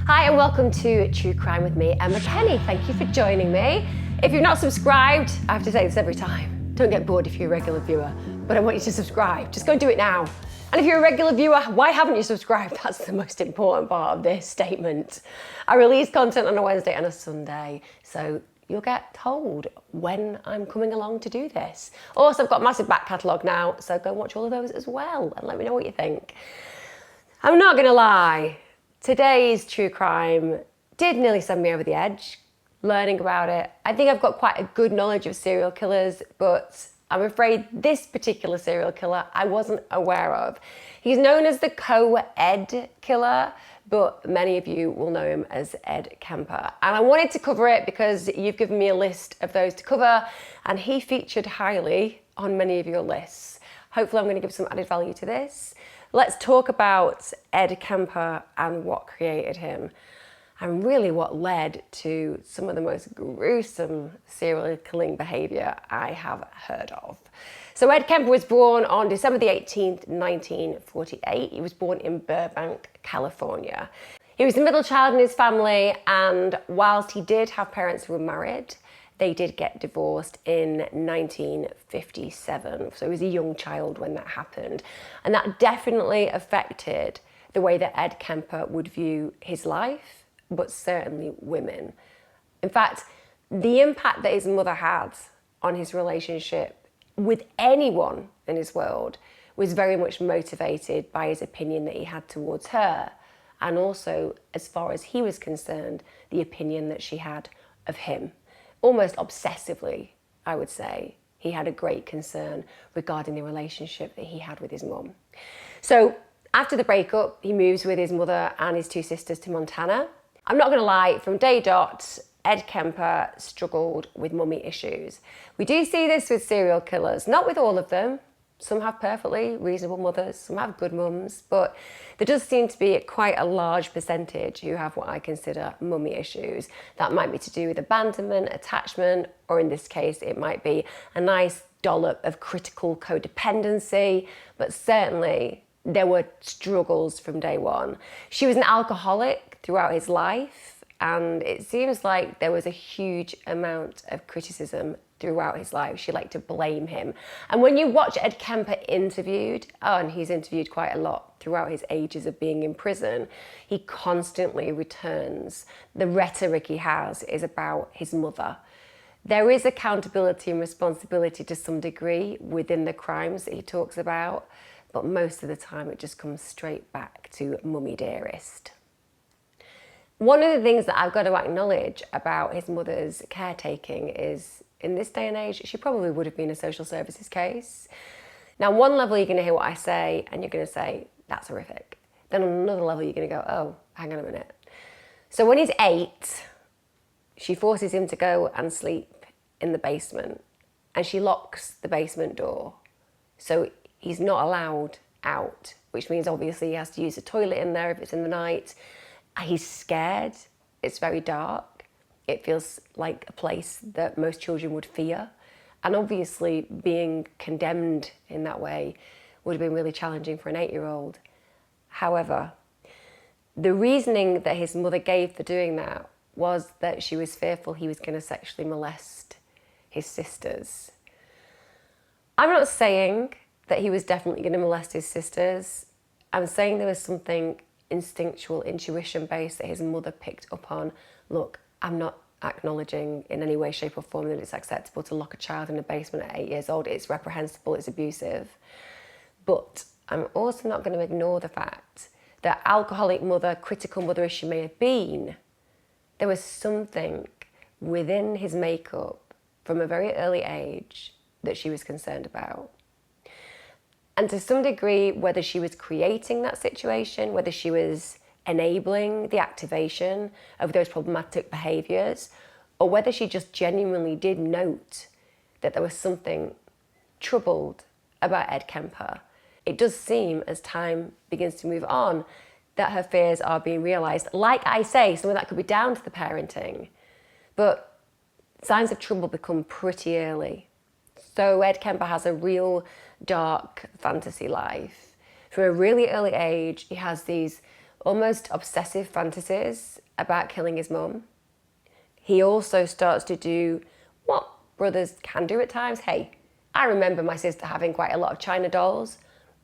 Hi and welcome to True Crime with me, Emma Kenny. Thank you for joining me. If you're not subscribed, I have to say this every time, don't get bored if you're a regular viewer, but I want you to subscribe. Just go and do it now. And if you're a regular viewer, why haven't you subscribed? That's the most important part of this statement. I release content on a Wednesday and a Sunday, so you'll get told when I'm coming along to do this. Also, I've got a massive back catalogue now, so go and watch all of those as well and let me know what you think. I'm not gonna lie, today's true crime did nearly send me over the edge, learning about it. I think I've got quite a good knowledge of serial killers, but I'm afraid this particular serial killer I wasn't aware of. He's known as the Co-Ed killer, but many of you will know him as Ed Kemper. And I wanted to cover it because you've given me a list of those to cover, and he featured highly on many of your lists. Hopefully I'm going to give some added value to this. Let's talk about Ed Kemper and what created him, and really what led to some of the most gruesome serial killing behaviour I have heard of. So Ed Kemper was born on December the 18th, 1948. He was born in Burbank, California. He was the middle child in his family, and whilst he did have parents who were married, they did get divorced in 1957. So he was a young child when that happened. And that definitely affected the way that Ed Kemper would view his life, but certainly women. In fact, the impact that his mother had on his relationship with anyone in his world was very much motivated by his opinion that he had towards her, and also, as far as he was concerned, the opinion that she had of him. Almost obsessively, I would say, he had a great concern regarding the relationship that he had with his mum. So after the breakup, he moves with his mother and his two sisters to Montana. I'm not gonna lie, from day dot, Ed Kemper struggled with mummy issues. We do see this with serial killers, not with all of them. Some have perfectly reasonable mothers, some have good mums, but there does seem to be quite a large percentage who have what I consider mummy issues. That might be to do with abandonment, attachment, or in this case, it might be a nice dollop of critical codependency, but certainly there were struggles from day one. She was an alcoholic throughout his life, and it seems like there was a huge amount of criticism throughout his life. She liked to blame him. And when you watch Ed Kemper interviewed, and he's interviewed quite a lot throughout his ages of being in prison, he constantly returns. The rhetoric he has is about his mother. There is accountability and responsibility to some degree within the crimes that he talks about, but most of the time it just comes straight back to Mummy Dearest. One of the things that I've got to acknowledge about his mother's caretaking is, in this day and age, she probably would have been a social services case. Now, on one level, you're going to hear what I say, and you're going to say, that's horrific. Then on another level, you're going to go, oh, hang on a minute. So when he's 8, she forces him to go and sleep in the basement, and she locks the basement door. So he's not allowed out, which means obviously he has to use the toilet in there if it's in the night. He's scared. It's very dark. It feels like a place that most children would fear. And obviously being condemned in that way would have been really challenging for an 8-year-old. However, the reasoning that his mother gave for doing that was that she was fearful he was going to sexually molest his sisters. I'm not saying that he was definitely going to molest his sisters. I'm saying there was something instinctual, intuition-based that his mother picked up on. Look, I'm not acknowledging in any way, shape or form that it's acceptable to lock a child in a basement at 8 years old. It's reprehensible, it's abusive. But I'm also not going to ignore the fact that alcoholic mother, critical mother as she may have been, there was something within his makeup from a very early age that she was concerned about. And to some degree, whether she was creating that situation, whether she was enabling the activation of those problematic behaviours, or whether she just genuinely did note that there was something troubled about Ed Kemper, it does seem, as time begins to move on, that her fears are being realised. Like I say, some of that could be down to the parenting, but signs of trouble become pretty early. So Ed Kemper has a real dark fantasy life. From a really early age, he has these almost obsessive fantasies about killing his mum. He also starts to do what brothers can do at times. Hey, I remember my sister having quite a lot of China dolls.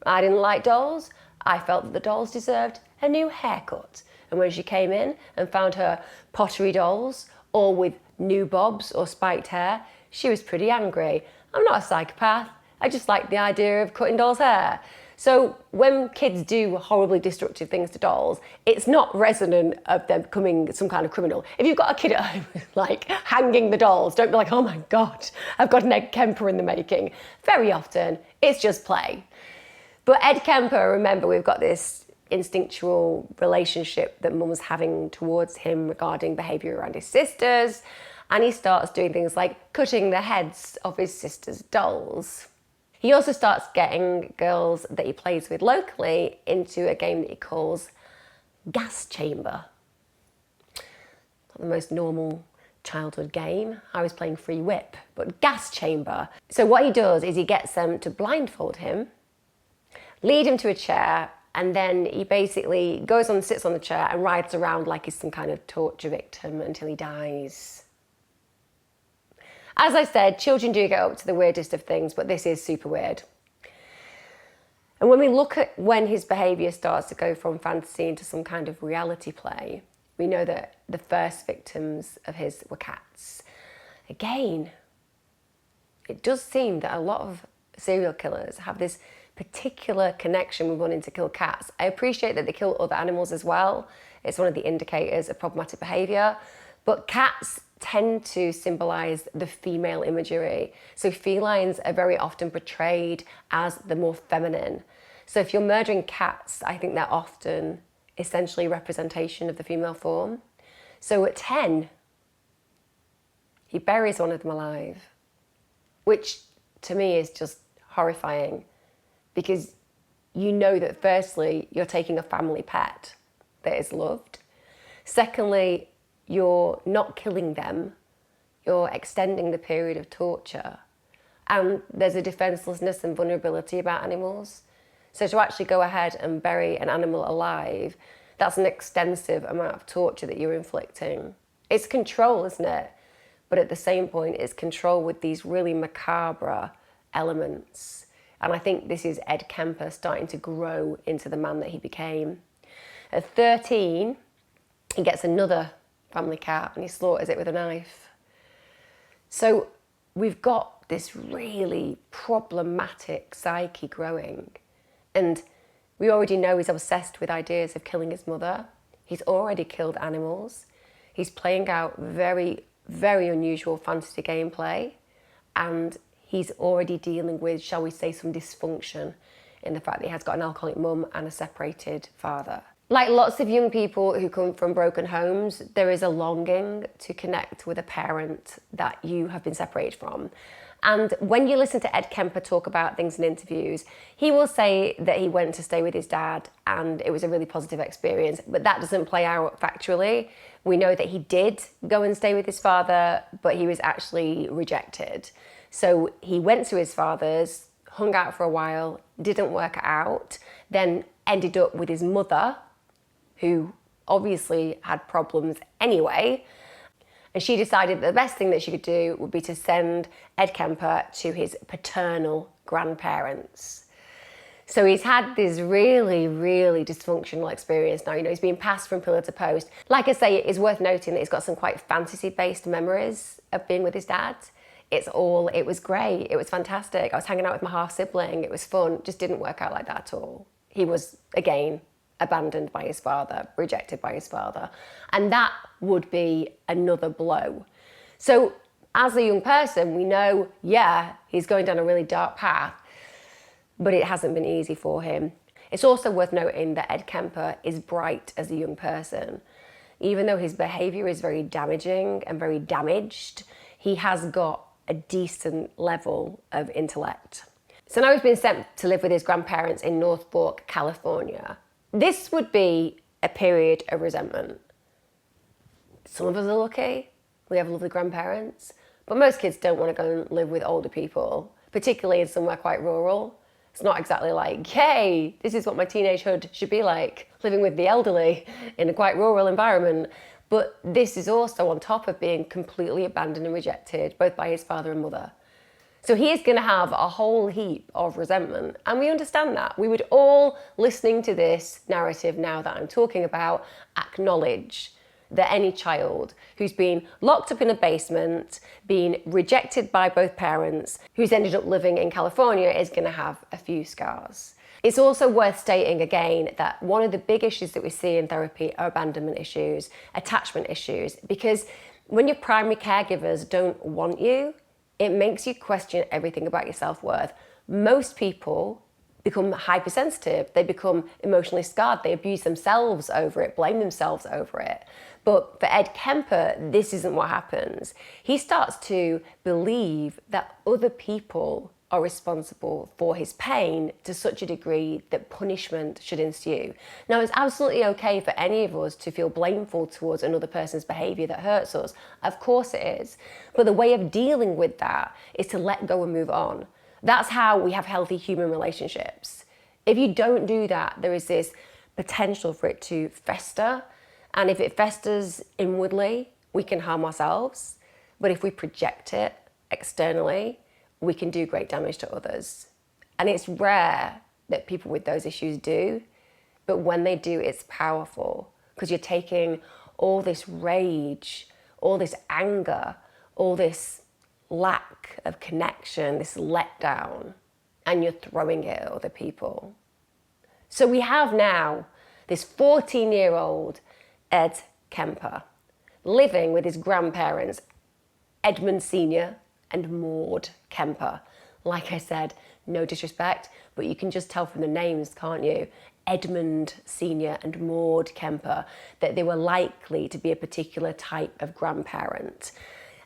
I didn't like dolls. I felt that the dolls deserved a new haircut. And when she came in and found her pottery dolls, all with new bobs or spiked hair, she was pretty angry. I'm not a psychopath. I just like the idea of cutting dolls' hair. So when kids do horribly destructive things to dolls, it's not resonant of them becoming some kind of criminal. If you've got a kid at home, like hanging the dolls, don't be like, oh my God, I've got an Ed Kemper in the making. Very often, it's just play. But Ed Kemper, remember, we've got this instinctual relationship that mum was having towards him regarding behaviour around his sisters. And he starts doing things like cutting the heads of his sisters' dolls. He also starts getting girls that he plays with locally into a game that he calls Gas Chamber. Not the most normal childhood game. I was playing Free Whip, but Gas Chamber. So what he does is he gets them to blindfold him, lead him to a chair, and then he basically goes on, sits on the chair and rides around like he's some kind of torture victim until he dies. As I said, children do get up to the weirdest of things, but this is super weird. And when we look at when his behaviour starts to go from fantasy into some kind of reality play, we know that the first victims of his were cats. Again, it does seem that a lot of serial killers have this particular connection with wanting to kill cats. I appreciate that they kill other animals as well. It's one of the indicators of problematic behaviour. But cats tend to symbolise the female imagery. So felines are very often portrayed as the more feminine. So if you're murdering cats, I think they're often essentially representation of the female form. So at 10, he buries one of them alive, which to me is just horrifying, because you know that firstly, you're taking a family pet that is loved. Secondly, you're not killing them, you're extending the period of torture. And there's a defenselessness and vulnerability about animals. So to actually go ahead and bury an animal alive, that's an extensive amount of torture that you're inflicting. It's control, isn't it? But at the same point, it's control with these really macabre elements. And I think this is Ed Kemper starting to grow into the man that he became. At 13, he gets another family cat and he slaughters it with a knife. So we've got this really problematic psyche growing. And we already know he's obsessed with ideas of killing his mother. He's already killed animals. He's playing out very, very unusual fantasy gameplay. And he's already dealing with, shall we say, some dysfunction in the fact that he has got an alcoholic mum and a separated father. Like lots of young people who come from broken homes, there is a longing to connect with a parent that you have been separated from. And when you listen to Ed Kemper talk about things in interviews, he will say that he went to stay with his dad and it was a really positive experience, but that doesn't play out factually. We know that he did go and stay with his father, but he was actually rejected. So he went to his father's, hung out for a while, didn't work out, then ended up with his mother, who obviously had problems anyway. And she decided that the best thing that she could do would be to send Ed Kemper to his paternal grandparents. So he's had this really, really dysfunctional experience now. You know, he's been passed from pillar to post. Like I say, it's worth noting that he's got some quite fantasy-based memories of being with his dad. It was great, it was fantastic. I was hanging out with my half-sibling, it was fun. Just didn't work out like that at all. He was, again, abandoned by his father, rejected by his father. And that would be another blow. So as a young person, we know, yeah, he's going down a really dark path, but it hasn't been easy for him. It's also worth noting that Ed Kemper is bright as a young person. Even though his behaviour is very damaging and very damaged, he has got a decent level of intellect. So now he's been sent to live with his grandparents in North Fork, California. This would be a period of resentment. Some of us are lucky, we have lovely grandparents, but most kids don't want to go and live with older people, particularly in somewhere quite rural. It's not exactly like, hey, this is what my teenagehood should be like, living with the elderly in a quite rural environment. But this is also on top of being completely abandoned and rejected, both by his father and mother. So he is going to have a whole heap of resentment. And we understand that. We would all, listening to this narrative now that I'm talking about, acknowledge that any child who's been locked up in a basement, been rejected by both parents, who's ended up living in California is going to have a few scars. It's also worth stating again that one of the big issues that we see in therapy are abandonment issues, attachment issues, because when your primary caregivers don't want you, it makes you question everything about your self-worth. Most people become hypersensitive, they become emotionally scarred, they abuse themselves over it, blame themselves over it. But for Ed Kemper, this isn't what happens. He starts to believe that other people are responsible for his pain to such a degree that punishment should ensue. Now, it's absolutely okay for any of us to feel blameful towards another person's behaviour that hurts us. Of course it is. But the way of dealing with that is to let go and move on. That's how we have healthy human relationships. If you don't do that, there is this potential for it to fester. And if it festers inwardly, we can harm ourselves. But if we project it externally, we can do great damage to others. And it's rare that people with those issues do. But when they do, it's powerful because you're taking all this rage, all this anger, all this lack of connection, this letdown, and you're throwing it at other people. So we have now this 14-year-old Ed Kemper living with his grandparents, Edmund Sr. and Maud Kemper. Like I said, no disrespect, but you can just tell from the names, can't you? Edmund Sr. and Maud Kemper, that they were likely to be a particular type of grandparent.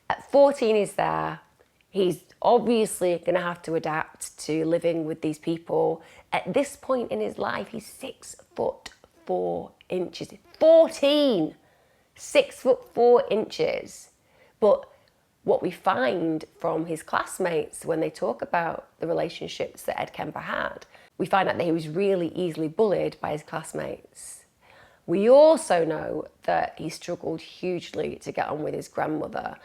At 14, he's there. He's obviously going to have to adapt to living with these people. At this point in his life, he's 6'4". 14! 6'4". But what we find from his classmates when they talk about the relationships that Ed Kemper had, we find out that he was really easily bullied by his classmates. We also know that he struggled hugely to get on with his grandmother.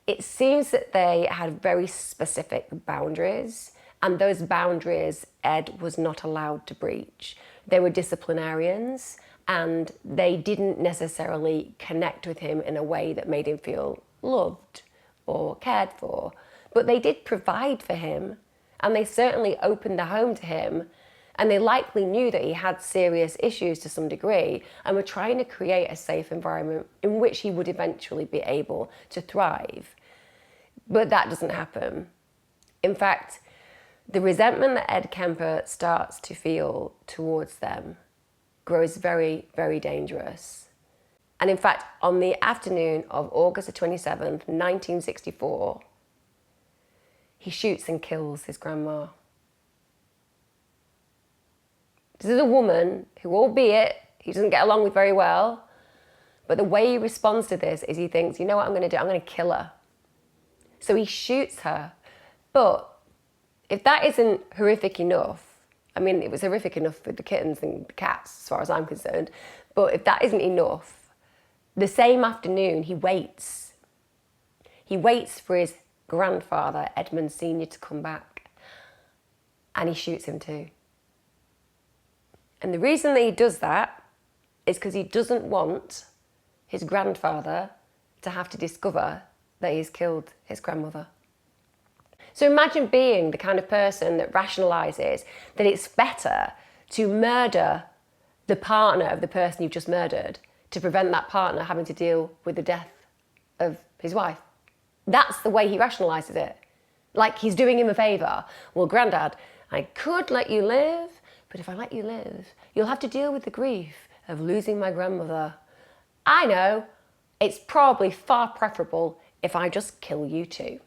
It seems that they had very specific boundaries, and those boundaries Ed was not allowed to breach. They were disciplinarians, and they didn't necessarily connect with him in a way that made him feel loved or cared for. But they did provide for him, and they certainly opened their home to him, and they likely knew that he had serious issues to some degree and were trying to create a safe environment in which he would eventually be able to thrive. But that doesn't happen. In fact, the resentment that Ed Kemper starts to feel towards them grows very, very dangerous. And in fact, on the afternoon of August the 27th, 1964, he shoots and kills his grandma. This is a woman who, albeit he doesn't get along with very well, but the way he responds to this is he thinks, you know what I'm going to do? I'm going to kill her. So he shoots her. But if that isn't horrific enough, I mean, it was horrific enough with the kittens and the cats, as far as I'm concerned, but if that isn't enough, the same afternoon he waits. He waits for his grandfather, Edmund Sr., to come back, and he shoots him too. And the reason that he does that is because he doesn't want his grandfather to have to discover that he's killed his grandmother. So imagine being the kind of person that rationalises that it's better to murder the partner of the person you've just murdered to prevent that partner having to deal with the death of his wife. That's the way he rationalises it. Like he's doing him a favour. Well, Grandad, I could let you live, but if I let you live, you'll have to deal with the grief of losing my grandmother. I know, it's probably far preferable if I just kill you too.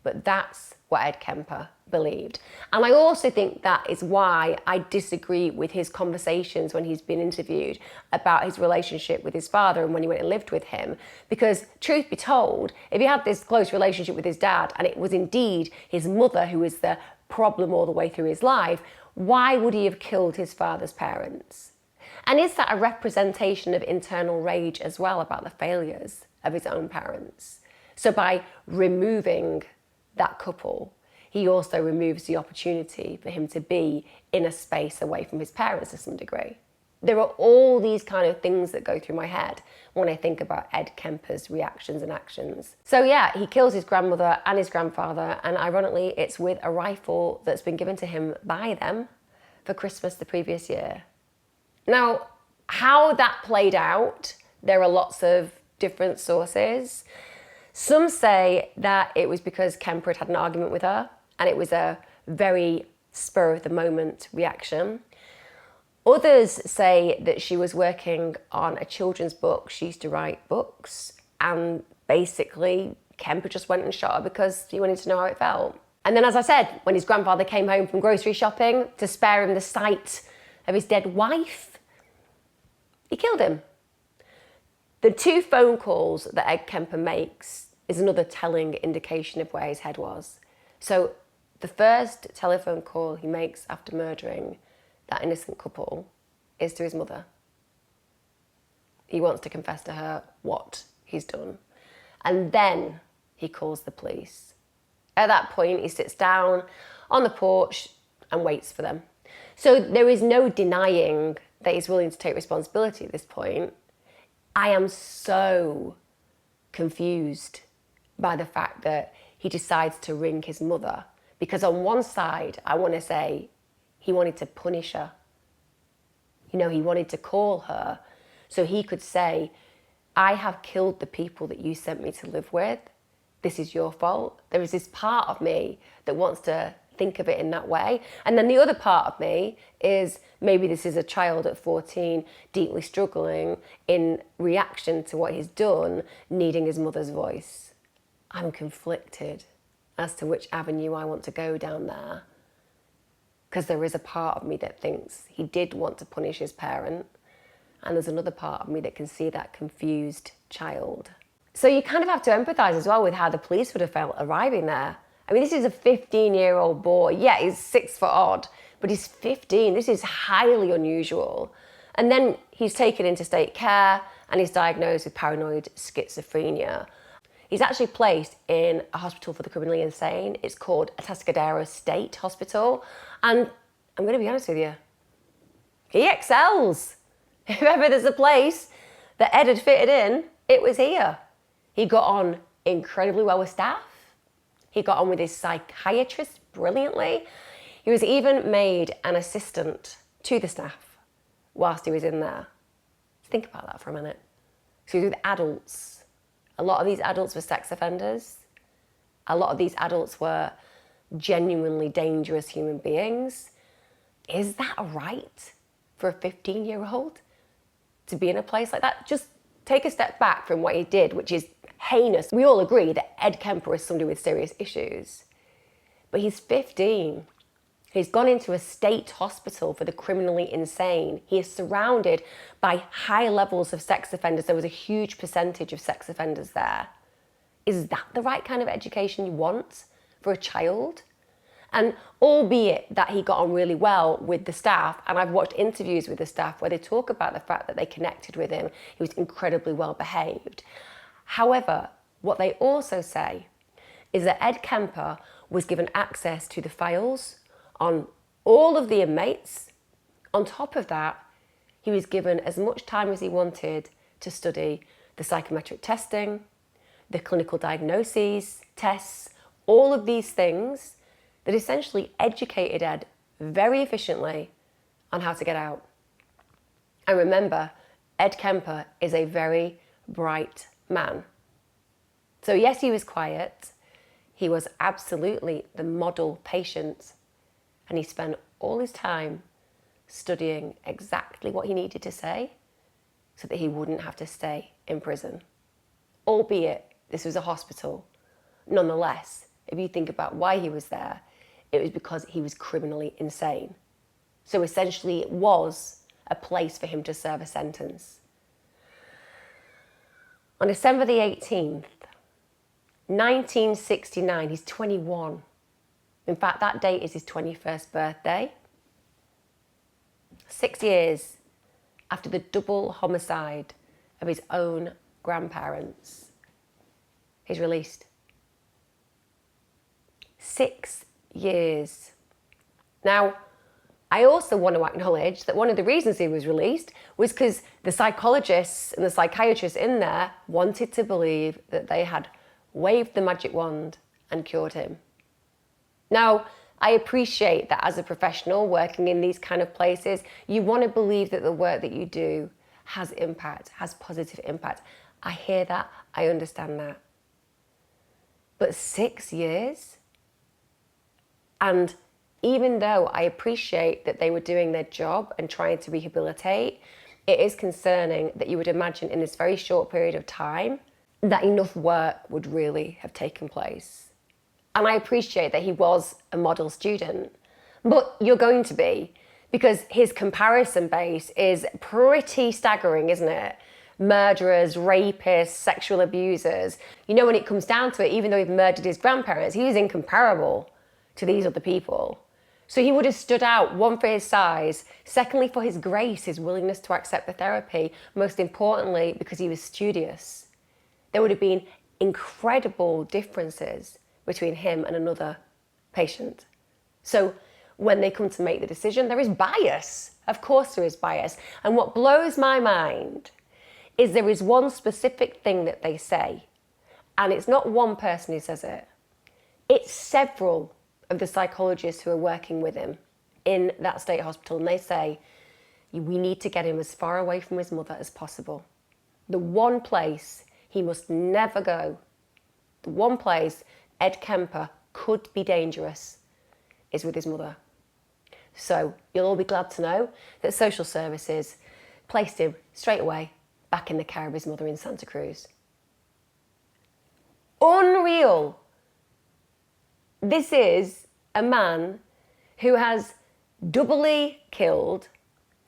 But that's what Ed Kemper believed. And I also think that is why I disagree with his conversations when he's been interviewed about his relationship with his father and when he went and lived with him. Because truth be told, if he had this close relationship with his dad and it was indeed his mother who was the problem all the way through his life, why would he have killed his father's parents? And is that a representation of internal rage as well about the failures of his own parents? So by removing that couple, he also removes the opportunity for him to be in a space away from his parents to some degree. There are all these kind of things that go through my head when I think about Ed Kemper's reactions and actions. So yeah, he kills his grandmother and his grandfather, and ironically, it's with a rifle that's been given to him by them for Christmas the previous year. Now, how that played out, there are lots of different sources. Some say that it was because Kemper had an argument with her, and it was a very spur-of-the-moment reaction. Others say that she was working on a children's book. She used to write books, and basically Kemper just went and shot her because he wanted to know how it felt. And then, as I said, when his grandfather came home from grocery shopping to spare him the sight of his dead wife, he killed him. The 2 phone calls that Ed Kemper makes is another telling indication of where his head was. So the first telephone call he makes after murdering that innocent couple is to his mother. He wants to confess to her what he's done. And then he calls the police. At that point, he sits down on the porch and waits for them. So there is no denying that he's willing to take responsibility at this point. I am so confused by the fact that he decides to ring his mother, because on one side, I want to say he wanted to punish her. You know, he wanted to call her so he could say, I have killed the people that you sent me to live with. This is your fault. There is this part of me that wants to think of it in that way. And then the other part of me is maybe this is a child at 14 deeply struggling in reaction to what he's done, needing his mother's voice. I'm conflicted as to which avenue I want to go down there, because there is a part of me that thinks he did want to punish his parent, and there's another part of me that can see that confused child. So you kind of have to empathise as well with how the police would have felt arriving there. I mean, this is a 15-year-old boy. Yeah, he's 6 foot odd, but he's 15. This is highly unusual. And then he's taken into state care and he's diagnosed with paranoid schizophrenia. He's actually placed in a hospital for the criminally insane. It's called Atascadero State Hospital. And I'm going to be honest with you, he excels. If ever there's a place that Ed had fitted in, it was here. He got on incredibly well with staff. He got on with his psychiatrist brilliantly. He was even made an assistant to the staff whilst he was in there. Think about that for a minute. So he was with adults. A lot of these adults were sex offenders. A lot of these adults were genuinely dangerous human beings. Is that right for a 15-year-old to be in a place like that? Just take a step back from what he did, which is heinous. We all agree that Ed Kemper is somebody with serious issues, but he's 15. He's gone into a state hospital for the criminally insane. He is surrounded by high levels of sex offenders. There was a huge percentage of sex offenders there. Is that the right kind of education you want for a child? And albeit that he got on really well with the staff, and I've watched interviews with the staff where they talk about the fact that they connected with him, he was incredibly well behaved. However, what they also say is that Ed Kemper was given access to the files on all of the inmates. On top of that, he was given as much time as he wanted to study the psychometric testing, the clinical diagnoses, tests, all of these things that essentially educated Ed very efficiently on how to get out. And remember, Ed Kemper is a very bright man. So yes, he was quiet. He was absolutely the model patient. And he spent all his time studying exactly what he needed to say so that he wouldn't have to stay in prison. Albeit this was a hospital. Nonetheless, if you think about why he was there, it was because he was criminally insane. So essentially it was a place for him to serve a sentence. On December the 18th, 1969, he's 21. In fact, that date is his 21st birthday. 6 years after the double homicide of his own grandparents, he's released. 6 years. Now, I also want to acknowledge that one of the reasons he was released was because the psychologists and the psychiatrists in there wanted to believe that they had waved the magic wand and cured him. Now, I appreciate that as a professional working in these kind of places, you want to believe that the work that you do has impact, has positive impact. I hear that, I understand that. But 6 years? And even though I appreciate that they were doing their job and trying to rehabilitate, it is concerning that you would imagine in this very short period of time that enough work would really have taken place. And I appreciate that he was a model student, but you're going to be, because his comparison base is pretty staggering, isn't it? Murderers, rapists, sexual abusers. You know, when it comes down to it, even though he murdered his grandparents, he was incomparable to these other people. So he would have stood out, one, for his size, secondly, for his grace, his willingness to accept the therapy, most importantly, because he was studious. There would have been incredible differences between him and another patient. So when they come to make the decision, there is bias. Of course there is bias. And what blows my mind is there is one specific thing that they say, and it's not one person who says it. It's several of the psychologists who are working with him in that state hospital, and they say, we need to get him as far away from his mother as possible. The one place he must never go, the one place Ed Kemper could be dangerous, is with his mother. So you'll all be glad to know that social services placed him straight away back in the care of his mother in Santa Cruz. Unreal. This is a man who has doubly killed,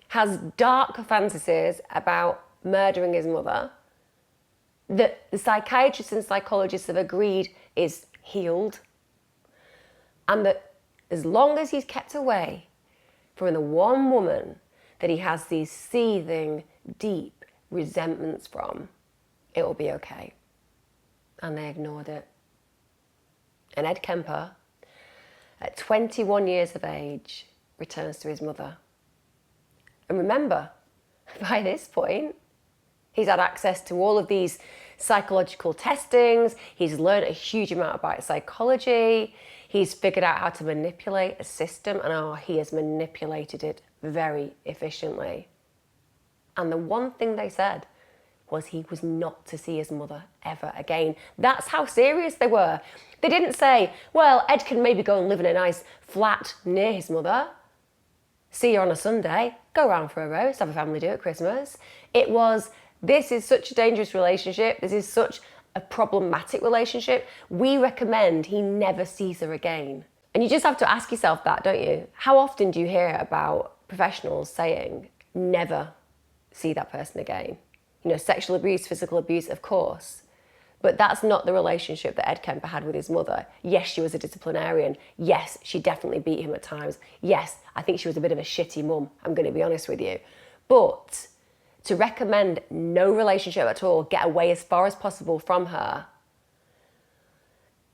has dark fantasies about murdering his mother, that the psychiatrists and psychologists have agreed is healed, and that as long as he's kept away from the one woman that he has these seething, deep resentments from, it will be okay. And they ignored it. And Ed Kemper, at 21 years of age, returns to his mother. And remember, by this point, he's had access to all of these psychological testings. He's learned a huge amount about psychology. He's figured out how to manipulate a system, and he has manipulated it very efficiently. And the one thing they said was he was not to see his mother ever again. That's how serious they were. They didn't say, well, Ed can maybe go and live in a nice flat near his mother. See her on a Sunday, go around for a roast, have a family do at Christmas. It was, this is such a dangerous relationship. This is such a problematic relationship. We recommend he never sees her again. And you just have to ask yourself that, don't you? How often do you hear about professionals saying, never see that person again? You know, sexual abuse, physical abuse, of course. But that's not the relationship that Ed Kemper had with his mother. Yes, she was a disciplinarian. Yes, she definitely beat him at times. Yes, I think she was a bit of a shitty mum, I'm going to be honest with you. But to recommend no relationship at all, get away as far as possible from her,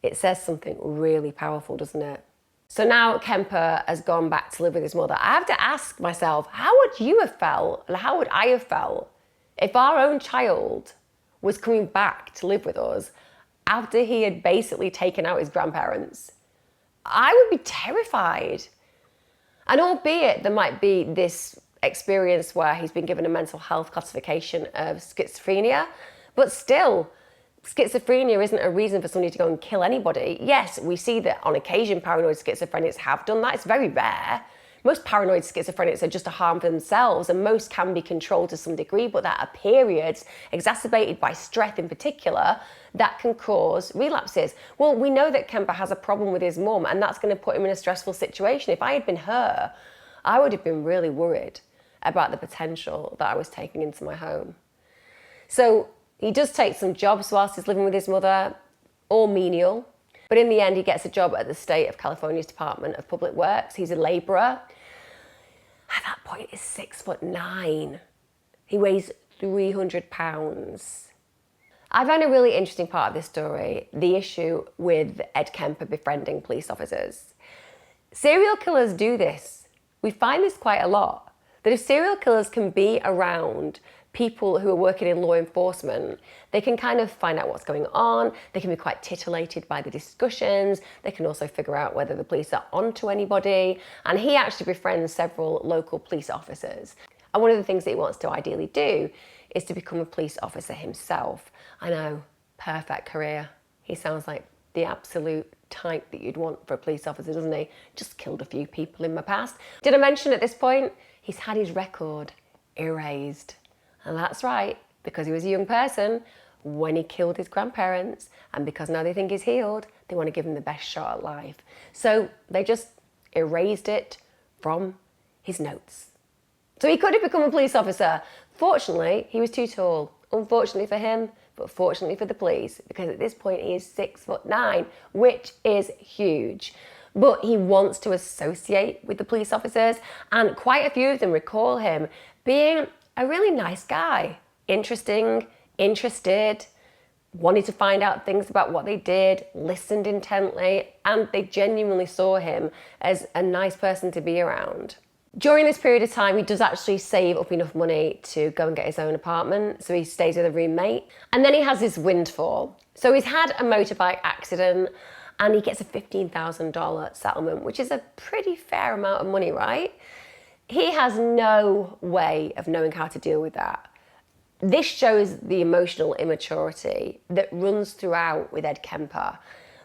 it says something really powerful, doesn't it? So now Kemper has gone back to live with his mother. I have to ask myself, how would you have felt, and how would I have felt if our own child was coming back to live with us after he had basically taken out his grandparents? I would be terrified. And albeit there might be this experience where he's been given a mental health classification of schizophrenia, but still, schizophrenia isn't a reason for somebody to go and kill anybody. Yes, we see that on occasion paranoid schizophrenics have done that. It's very rare. Most paranoid schizophrenics are just a harm for themselves, and most can be controlled to some degree, but there are periods, exacerbated by stress in particular, that can cause relapses. Well, we know that Kemper has a problem with his mum, and that's going to put him in a stressful situation. If I had been her, I would have been really worried about the potential that I was taking into my home. So he does take some jobs whilst he's living with his mother, all menial. But in the end, he gets a job at the state of California's Department of Public Works. He's a labourer. At that point, he's 6'9". He weighs 300 pounds. I find a really interesting part of this story, the issue with Ed Kemper befriending police officers. Serial killers do this. We find this quite a lot, that if serial killers can be around people who are working in law enforcement, they can kind of find out what's going on, they can be quite titillated by the discussions, they can also figure out whether the police are onto anybody, and he actually befriends several local police officers. And one of the things that he wants to ideally do is to become a police officer himself. I know, perfect career. He sounds like the absolute type that you'd want for a police officer, doesn't he? Just killed a few people in my past. Did I mention at this point, he's had his record erased. And that's right, because he was a young person when he killed his grandparents, and because now they think he's healed, they want to give him the best shot at life. So they just erased it from his notes. So he could have become a police officer. Fortunately, he was too tall. Unfortunately for him, but fortunately for the police, because at this point he is 6'9", which is huge. But he wants to associate with the police officers, and quite a few of them recall him being a really nice guy. Interesting, interested, wanted to find out things about what they did, listened intently, and they genuinely saw him as a nice person to be around. During this period of time, he does actually save up enough money to go and get his own apartment, so he stays with a roommate. And then he has this windfall. So he's had a motorbike accident and he gets a $15,000 settlement, which is a pretty fair amount of money, right? He has no way of knowing how to deal with that. This shows the emotional immaturity that runs throughout with Ed Kemper,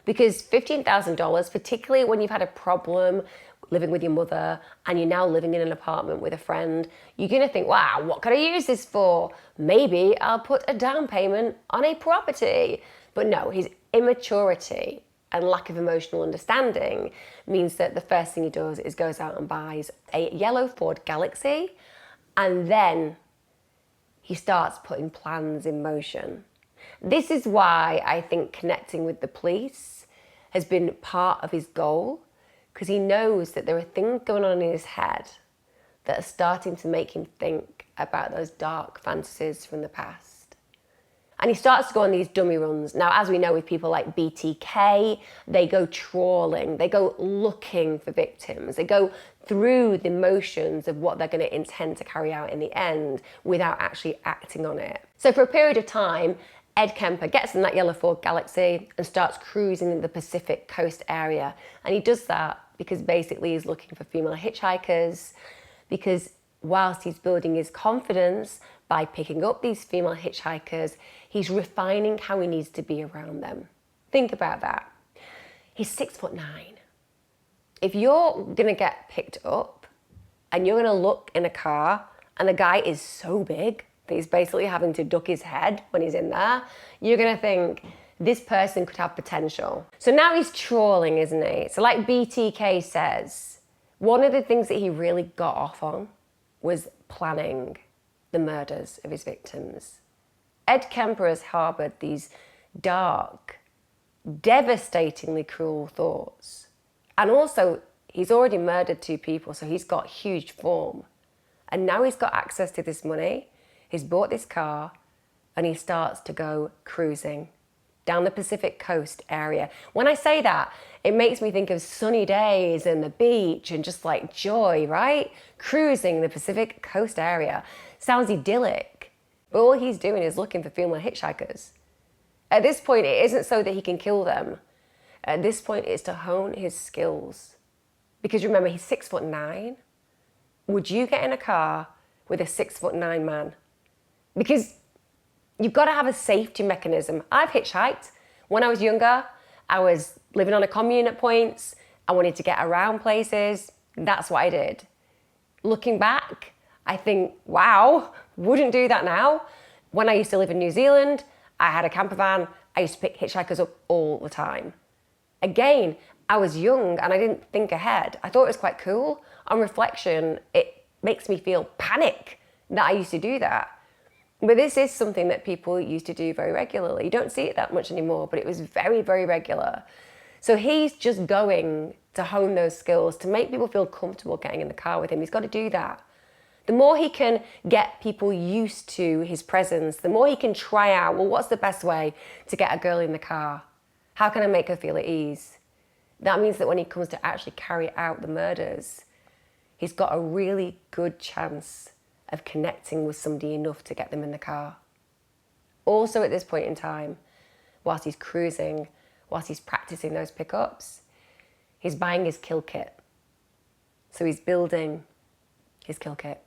because $15,000, particularly when you've had a problem living with your mother and you're now living in an apartment with a friend, you're gonna think, wow, what could I use this for? Maybe I'll put a down payment on a property. But no, his immaturity and lack of emotional understanding means that the first thing he does is goes out and buys a yellow Ford Galaxy, and then he starts putting plans in motion. This is why I think connecting with the police has been part of his goal, because he knows that there are things going on in his head that are starting to make him think about those dark fantasies from the past. And he starts to go on these dummy runs. Now, as we know with people like BTK, they go trawling, they go looking for victims, they go through the motions of what they're going to intend to carry out in the end without actually acting on it. So for a period of time, Ed Kemper gets in that yellow Ford Galaxy and starts cruising in the Pacific Coast area. And he does that because basically he's looking for female hitchhikers, because whilst he's building his confidence by picking up these female hitchhikers, he's refining how he needs to be around them. Think about that. He's 6'9". If you're gonna get picked up and you're gonna look in a car and the guy is so big that he's basically having to duck his head when he's in there, you're gonna think, this person could have potential. So now he's trawling, isn't he? So like BTK says, one of the things that he really got off on was planning the murders of his victims. Ed Kemper has harbored these dark, devastatingly cruel thoughts. And also, he's already murdered 2 people, so he's got huge form. And now he's got access to this money, he's bought this car, and he starts to go cruising down the Pacific Coast area. When I say that, it makes me think of sunny days and the beach and just like joy, right? Cruising the Pacific Coast area. Sounds idyllic, but all he's doing is looking for female hitchhikers. At this point, it isn't so that he can kill them. At this point, it's to hone his skills. Because remember, he's 6'9". Would you get in a car with a 6'9" man? Because you've got to have a safety mechanism. I've hitchhiked. When I was younger, I was living on a commune at points. I wanted to get around places. That's what I did. Looking back, I think, wow, wouldn't do that now. When I used to live in New Zealand, I had a camper van. I used to pick hitchhikers up all the time. Again, I was young and I didn't think ahead. I thought it was quite cool. On reflection, it makes me feel panic that I used to do that. But this is something that people used to do very regularly. You don't see it that much anymore, but it was very, very regular. So he's just going to hone those skills to make people feel comfortable getting in the car with him. He's got to do that. The more he can get people used to his presence, the more he can try out, well, what's the best way to get a girl in the car? How can I make her feel at ease? That means that when he comes to actually carry out the murders, he's got a really good chance of connecting with somebody enough to get them in the car. Also at this point in time, whilst he's cruising, whilst he's practicing those pickups, he's buying his kill kit. So he's building his kill kit.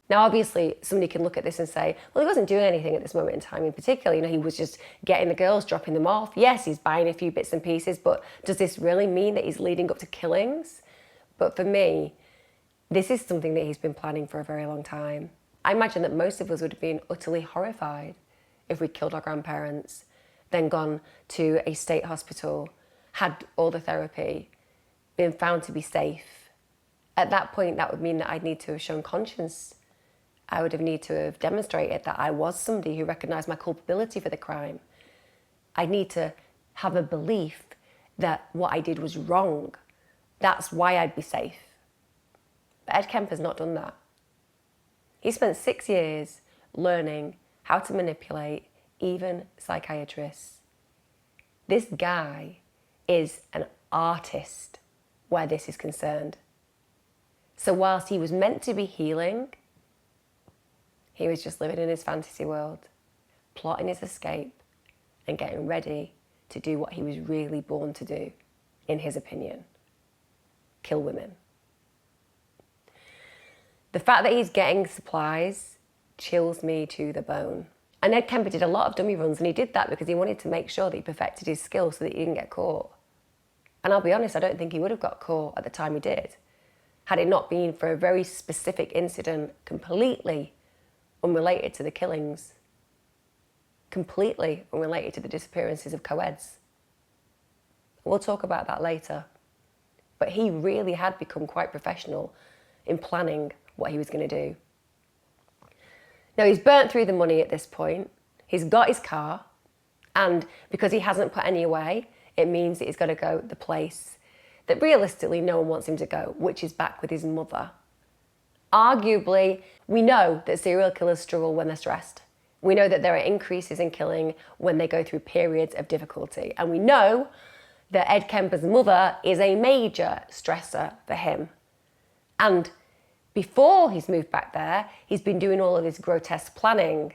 Now, obviously, somebody can look at this and say, well, he wasn't doing anything at this moment in time in particular. You know, he was just getting the girls, dropping them off. Yes, he's buying a few bits and pieces, but does this really mean that he's leading up to killings? But for me, this is something that he's been planning for a very long time. I imagine that most of us would have been utterly horrified if we killed our grandparents, then gone to a state hospital, had all the therapy, been found to be safe. At that point, that would mean that I'd need to have shown conscience. I would have needed to have demonstrated that I was somebody who recognised my culpability for the crime. I need to have a belief that what I did was wrong. That's why I'd be safe. But Ed Kemper's not done that. He spent 6 years learning how to manipulate even psychiatrists. This guy is an artist where this is concerned. So whilst he was meant to be healing, he was just living in his fantasy world, plotting his escape and getting ready to do what he was really born to do, in his opinion: kill women. The fact that he's getting supplies chills me to the bone. And Ed Kemper did a lot of dummy runs, and he did that because he wanted to make sure that he perfected his skills so that he didn't get caught. And I'll be honest, I don't think he would have got caught at the time he did, had it not been for a very specific incident completely unrelated to the killings, completely unrelated to the disappearances of co-eds. We'll talk about that later. But he really had become quite professional in planning what he was going to do. Now, he's burnt through the money at this point. He's got his car, and because he hasn't put any away, it means that he's got to go the place that realistically no one wants him to go, which is back with his mother. Arguably, we know that serial killers struggle when they're stressed. We know that there are increases in killing when they go through periods of difficulty. And we know that Ed Kemper's mother is a major stressor for him. And before he's moved back there, he's been doing all of this grotesque planning.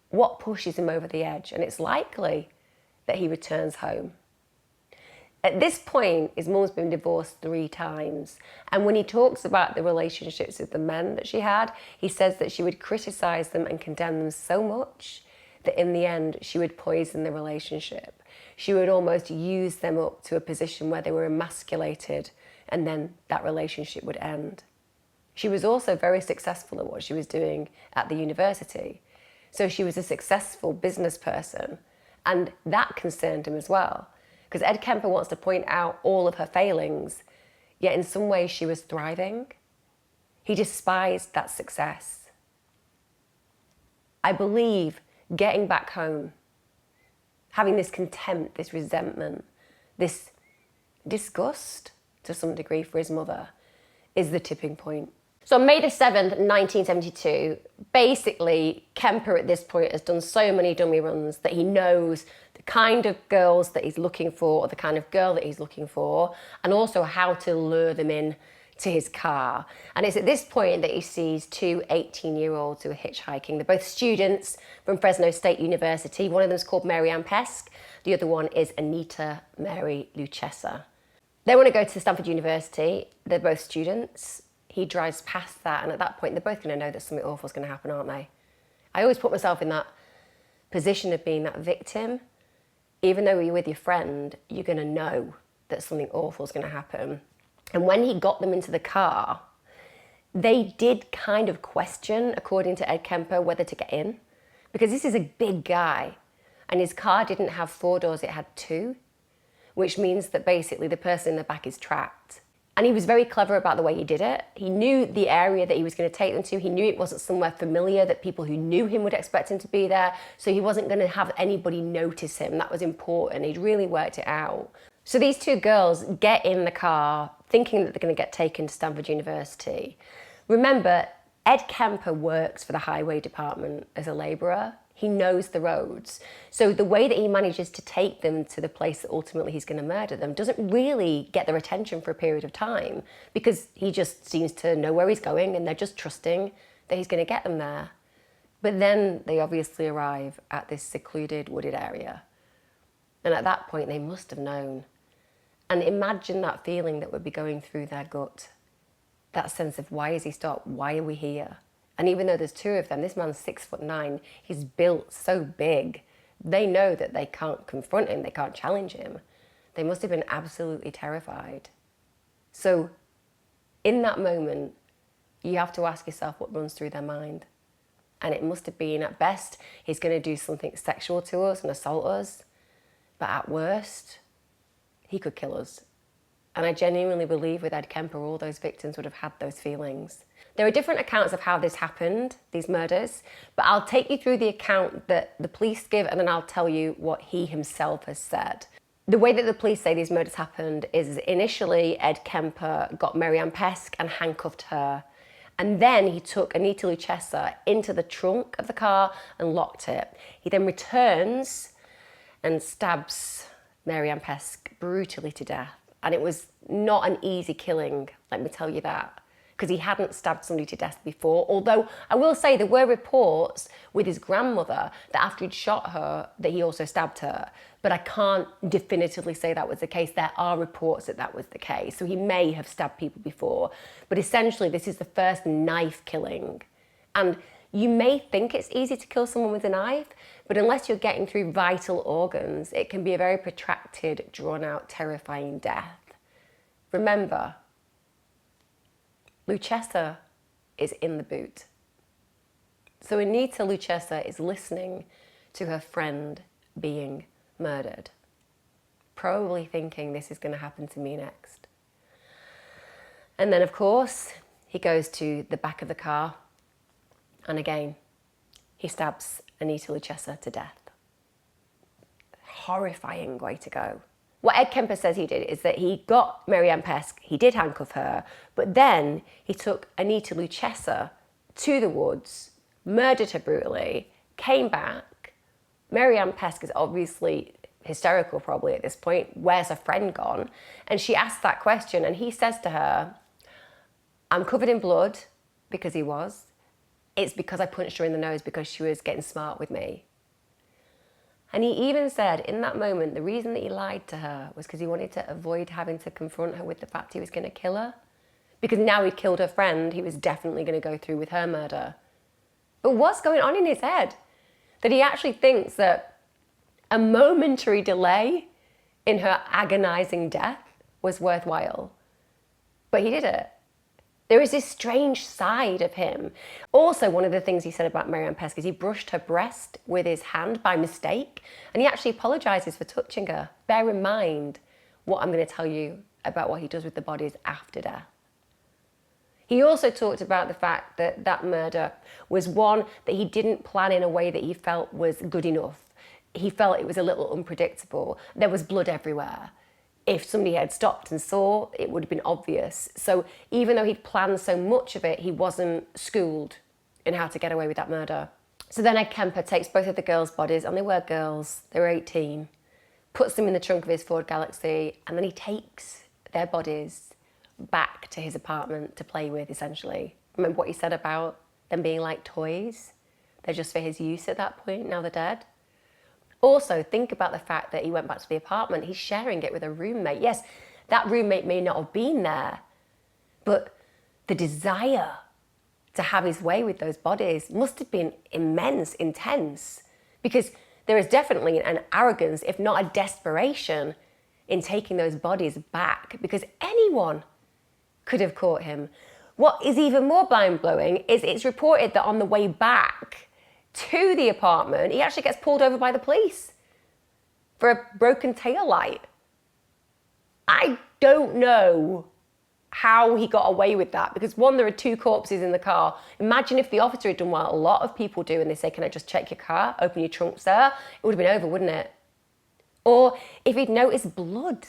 What pushes him over the edge? And it's likely that he returns home. At this point, his mum's been divorced 3 times. And when he talks about the relationships with the men that she had, he says that she would criticise them and condemn them so much that in the end, she would poison the relationship. She would almost use them up to a position where they were emasculated, and then that relationship would end. She was also very successful at what she was doing at the university. So she was a successful business person, and that concerned him as well. Because Ed Kemper wants to point out all of her failings, yet in some ways she was thriving. He despised that success. I believe getting back home, having this contempt, this resentment, this disgust to some degree for his mother, is the tipping point. So on May the 7th, 1972, basically Kemper at this point has done so many dummy runs that he knows the kind of girls that he's looking for, or the kind of girl that he's looking for, and also how to lure them in to his car. And it's at this point that he sees 2 18-year-olds who are hitchhiking. They're both students from Fresno State University. One of them is called Mary Ann Pesk. The other one is Anita Mary Lucchesa. They want to go to Stanford University. They're both students. He drives past that, and at that point, they're both going to know that something awful is going to happen, aren't they? I always put myself in that position of being that victim. Even though you're with your friend, you're going to know that something awful is going to happen. And when he got them into the car, they did kind of question, according to Ed Kemper, whether to get in. Because this is a big guy, and his car didn't have 4 doors, it had 2, which means that basically the person in the back is trapped. And he was very clever about the way he did it. He knew the area that he was going to take them to. He knew it wasn't somewhere familiar that people who knew him would expect him to be there. So he wasn't going to have anybody notice him. That was important. He'd really worked it out. So these two girls get in the car thinking that they're going to get taken to Stanford University. Remember, Ed Kemper works for the highway department as a labourer. He knows the roads. So the way that he manages to take them to the place that ultimately he's going to murder them doesn't really get their attention for a period of time, because he just seems to know where he's going and they're just trusting that he's going to get them there. But then they obviously arrive at this secluded, wooded area. And at that point, they must have known. And imagine that feeling that would be going through their gut. That sense of, why has he stopped? Why are we here? And even though there's two of them, this man's 6'9", he's built so big, they know that they can't confront him, they can't challenge him. They must have been absolutely terrified. So in that moment, you have to ask yourself what runs through their mind. And it must have been, at best, he's going to do something sexual to us and assault us. But at worst, he could kill us. And I genuinely believe with Ed Kemper, all those victims would have had those feelings. There are different accounts of how this happened, these murders, but I'll take you through the account that the police give, and then I'll tell you what he himself has said. The way that the police say these murders happened is initially Ed Kemper got Mary Ann Pesk and handcuffed her. And then he took Anita Luchessa into the trunk of the car and locked it. He then returns and stabs Mary Ann Pesk brutally to death. And it was not an easy killing, let me tell you that, because he hadn't stabbed somebody to death before. Although I will say there were reports with his grandmother that after he'd shot her, that he also stabbed her. But I can't definitively say that was the case. There are reports that that was the case. So he may have stabbed people before. But essentially, this is the first knife killing. And you may think it's easy to kill someone with a knife, but unless you're getting through vital organs, it can be a very protracted, drawn-out, terrifying death. Remember, Luchessa is in the boot. So Anita Luchessa is listening to her friend being murdered, probably thinking, this is going to happen to me next. And then, of course, he goes to the back of the car, and again, he stabs Anita Luchessa to death. Horrifying way to go. What Ed Kemper says he did is that he got Mary Ann Pesk, he did handcuff her, but then he took Anita Luchessa to the woods, murdered her brutally, came back. Mary Ann Pesk is obviously hysterical probably at this point. Where's her friend gone? And she asks that question, and he says to her, I'm covered in blood, because he was. It's because I punched her in the nose because she was getting smart with me. And he even said in that moment, the reason that he lied to her was because he wanted to avoid having to confront her with the fact he was going to kill her. Because now he'd killed her friend, he was definitely going to go through with her murder. But what's going on in his head? That he actually thinks that a momentary delay in her agonizing death was worthwhile. But he did it. There is this strange side of him. Also, one of the things he said about Mary Ann Pesk is he brushed her breast with his hand by mistake, and he actually apologizes for touching her. Bear in mind what I'm going to tell you about what he does with the bodies after death. He also talked about the fact that that murder was one that he didn't plan in a way that he felt was good enough. He felt it was a little unpredictable. There was blood everywhere. If somebody had stopped and saw, it would have been obvious. So even though he'd planned so much of it, he wasn't schooled in how to get away with that murder. So then Ed Kemper takes both of the girls' bodies, and they were girls, they were 18, puts them in the trunk of his Ford Galaxy, and then he takes their bodies back to his apartment to play with, essentially. Remember what he said about them being like toys? They're just for his use at that point, now they're dead. Also, think about the fact that he went back to the apartment. He's sharing it with a roommate. Yes, that roommate may not have been there, but the desire to have his way with those bodies must have been immense, intense, because there is definitely an arrogance, if not a desperation, in taking those bodies back, because anyone could have caught him. What is even more mind-blowing is it's reported that on the way back to the apartment, he actually gets pulled over by the police for a broken taillight. I don't know how he got away with that, because one, there are 2 corpses in the car. Imagine if the officer had done what a lot of people do and they say, can I just check your car, open your trunk, sir? It would have been over, wouldn't it? Or if he'd noticed blood,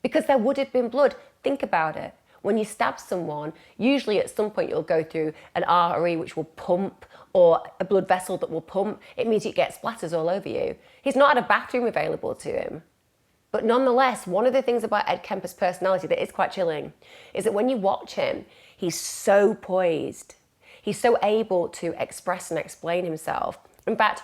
because there would have been blood. Think about it. When you stab someone, usually at some point you'll go through an artery which will pump, or a blood vessel that will pump. It means you get splatters all over you. He's not had a bathroom available to him. But nonetheless, one of the things about Ed Kemper's personality that is quite chilling is that when you watch him, he's so poised. He's so able to express and explain himself. In fact,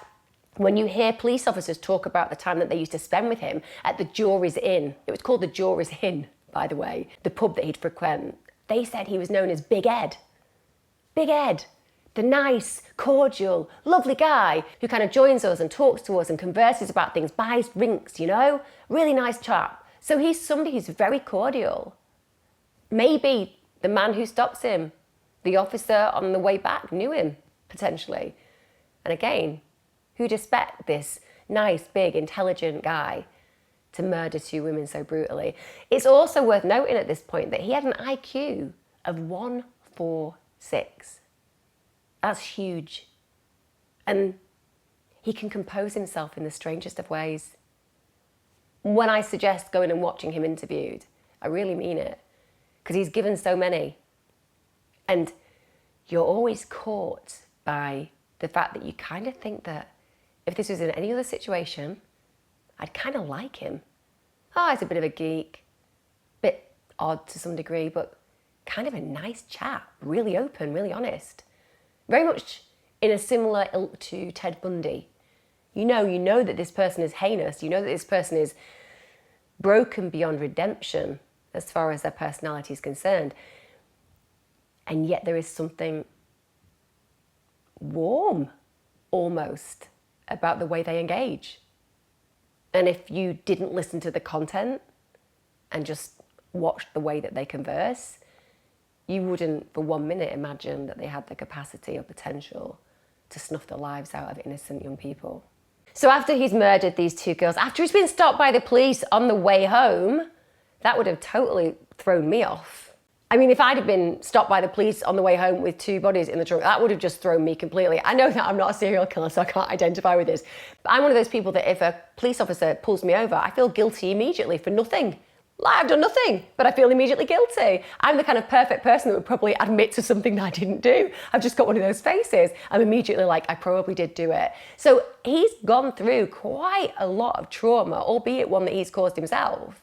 when you hear police officers talk about the time that they used to spend with him at the Jury's Inn, it was called the Jury's Inn, by the way, the pub that he'd frequent, they said he was known as Big Ed. Big Ed. The nice, cordial, lovely guy who kind of joins us and talks to us and converses about things, buys drinks, you know? Really nice chap. So he's somebody who's very cordial. Maybe the man who stops him, the officer on the way back, knew him, potentially. And again, who'd expect this nice, big, intelligent guy to murder 2 women so brutally? It's also worth noting at this point that he had an IQ of 146. That's huge. And he can compose himself in the strangest of ways. When I suggest going and watching him interviewed, I really mean it, because he's given so many. And you're always caught by the fact that you kind of think that if this was in any other situation, I'd kind of like him. Oh, he's a bit of a geek, bit odd to some degree, but kind of a nice chap, really open, really honest. Very much in a similar ilk to Ted Bundy. You know that this person is heinous. You know that this person is broken beyond redemption as far as their personality is concerned. And yet there is something warm, almost, about the way they engage. And if you didn't listen to the content and just watched the way that they converse, you wouldn't for 1 minute imagine that they had the capacity or potential to snuff the lives out of innocent young people. So after he's murdered these 2 girls, after he's been stopped by the police on the way home, that would have totally thrown me off. I mean, if I'd have been stopped by the police on the way home with 2 bodies in the trunk, that would have just thrown me completely. I know that I'm not a serial killer, so I can't identify with this. But I'm one of those people that if a police officer pulls me over, I feel guilty immediately for nothing. Like, I've done nothing, but I feel immediately guilty. I'm the kind of perfect person that would probably admit to something that I didn't do. I've just got one of those faces. I'm immediately like, I probably did do it. So he's gone through quite a lot of trauma, albeit one that he's caused himself.